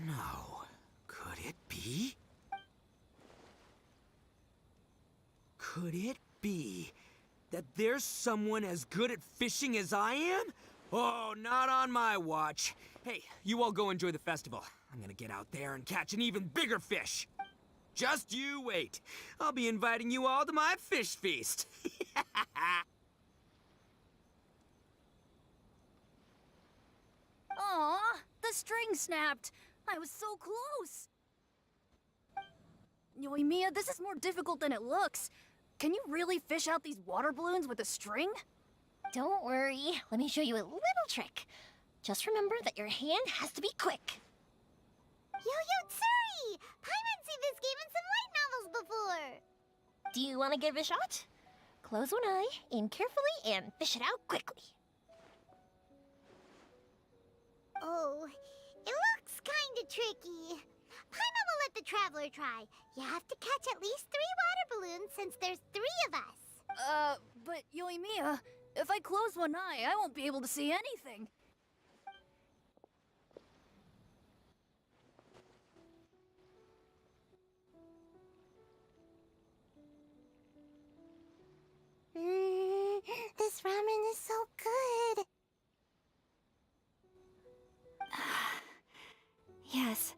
No. Could it be? Could it be that there's someone as good at fishing as I am? Oh, not on my watch. Hey, you all go enjoy the festival. I'm gonna get out there and catch an even bigger fish. Just you wait. I'll be inviting you all to my fish feast.
Aw, the string snapped. I was so close. Yoimiya, this is more difficult than it looks. Can you really fish out these water balloons with a string?
Don't worry. Let me show you a little trick. Just remember that your hand has to be quick.
Yo-Yo Tsuri! Paimon's seen this game in some light novels before.
Do you want to give it a shot? Close one eye, aim carefully, and fish it out quickly.
Oh, it looks kinda tricky. Paimon will let the traveler try. You have to catch at least 3 water balloons since there's 3 of us.
But Yoimiya, if I close one eye, I won't be able to see anything.
This ramen is so good.
Yes,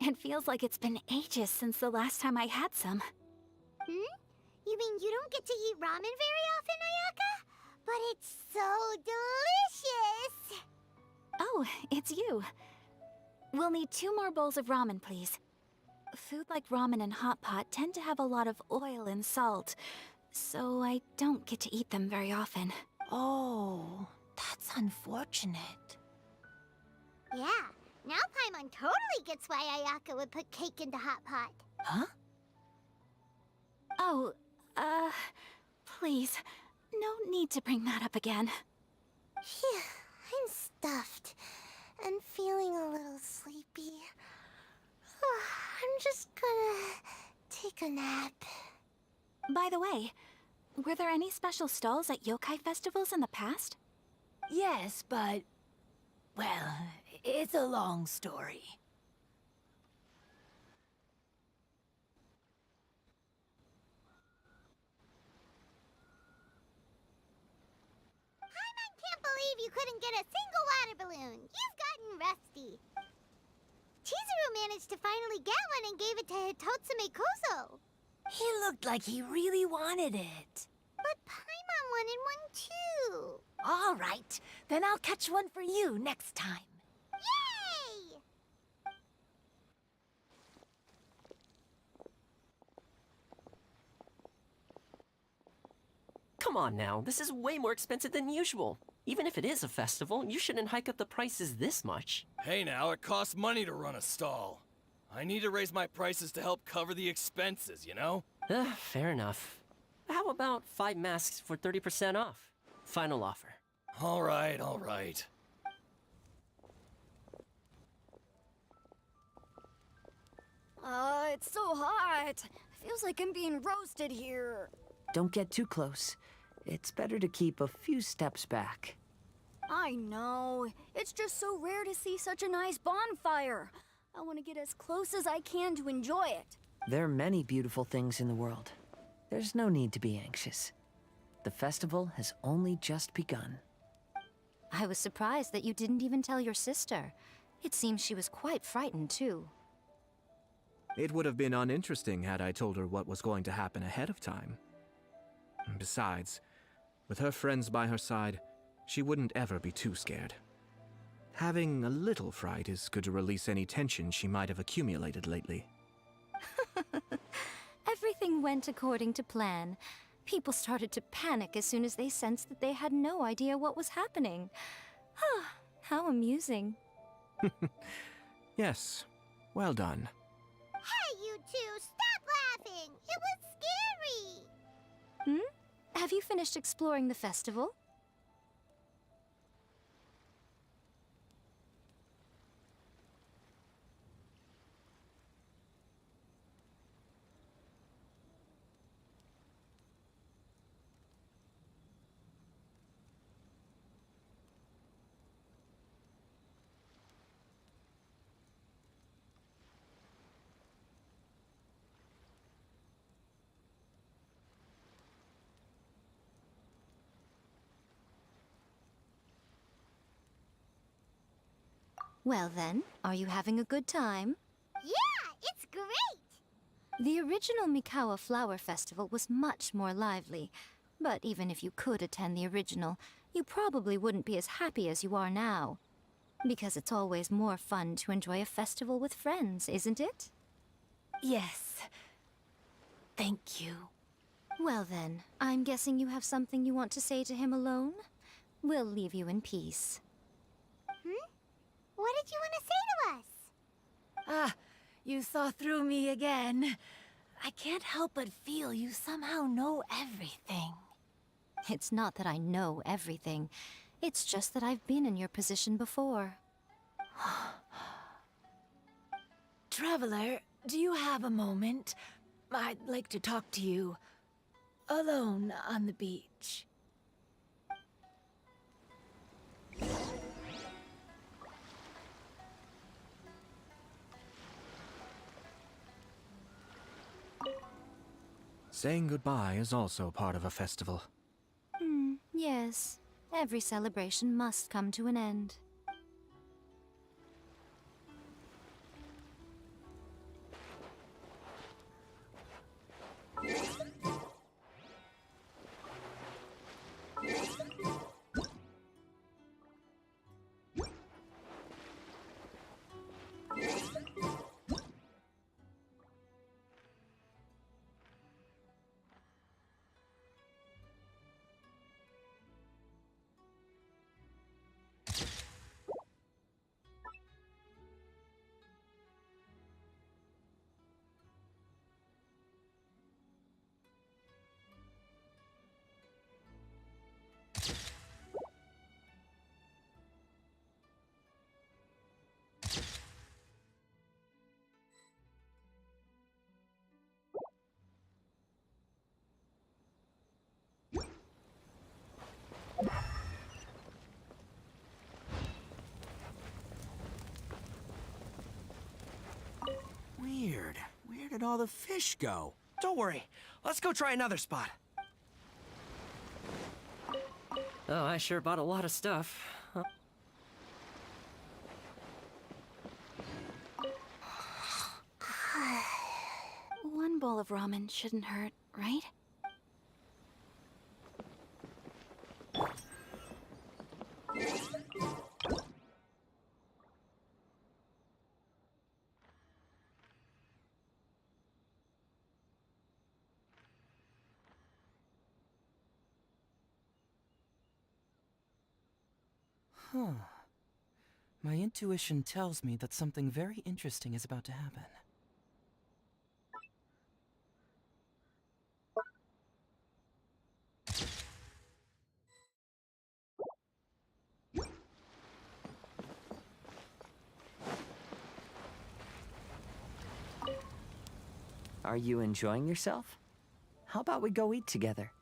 it feels like it's been ages since the last time I had some.
You mean you don't get to eat ramen very often, Ayaka? But it's so delicious!
Oh, it's you. We'll need 2 more bowls of ramen, please. Food like ramen and hot pot tend to have a lot of oil and salt, so I don't get to eat them very often.
Oh, that's unfortunate.
Yeah, now Paimon totally gets why Ayaka would put cake into hot pot.
Huh?
Oh, please, no need to bring that up again.
Phew, I'm stuffed and feeling a little sleepy. I'm just gonna take a nap.
By the way, were there any special stalls at yokai festivals in the past?
Yes, but... well, it's a long story.
Paimon can't believe you couldn't get a single water balloon. You've gotten rusty. Chizuru managed to finally get one and gave it to Hitotsume Kozo.
He looked like he really wanted it.
But Paimon wanted one too.
All right, then I'll catch one for you next time.
Yay!
Come on now, this is way more expensive than usual. Even if it is a festival, you shouldn't hike up the prices this much.
Hey now, it costs money to run a stall. I need to raise my prices to help cover the expenses, you know?
Fair enough. How about 5 masks for 30% off? Final offer.
All right, all right.
It's so hot. Feels like I'm being roasted here.
Don't get too close. It's better to keep a few steps back.
I know. It's just so rare to see such a nice bonfire. I want to get as close as I can to enjoy it.
There are many beautiful things in the world. There's no need to be anxious. The festival has only just begun.
I was surprised that you didn't even tell your sister. It seems she was quite frightened, too.
It would have been uninteresting had I told her what was going to happen ahead of time. Besides, with her friends by her side, she wouldn't ever be too scared. Having a little fright is good to release any tension she might have accumulated lately.
Everything went according to plan. People started to panic as soon as they sensed that they had no idea what was happening. How amusing.
Yes, well done.
Hey, you two, stop laughing! It was scary!
Have you finished exploring the festival? Well then, are you having a good time?
Yeah, it's great!
The original Mikawa Flower Festival was much more lively, but even if you could attend the original, you probably wouldn't be as happy as you are now. Because it's always more fun to enjoy a festival with friends, isn't it?
Yes. Thank you.
Well then, I'm guessing you have something you want to say to him alone? We'll leave you in peace.
What did you want to say to us?
Ah, you saw through me again. I can't help but feel you somehow know everything.
It's not that I know everything. It's just that I've been in your position before.
Traveler, do you have a moment? I'd like to talk to you. Alone on the beach.
Saying goodbye is also part of a festival.
Yes. Every celebration must come to an end.
Weird. Where did all the fish go?
Don't worry. Let's go try another spot.
Oh, I sure bought a lot of stuff.
One bowl of ramen shouldn't hurt, right?
Huh. My intuition tells me that something very interesting is about to happen.
Are you enjoying yourself? How about we go eat together?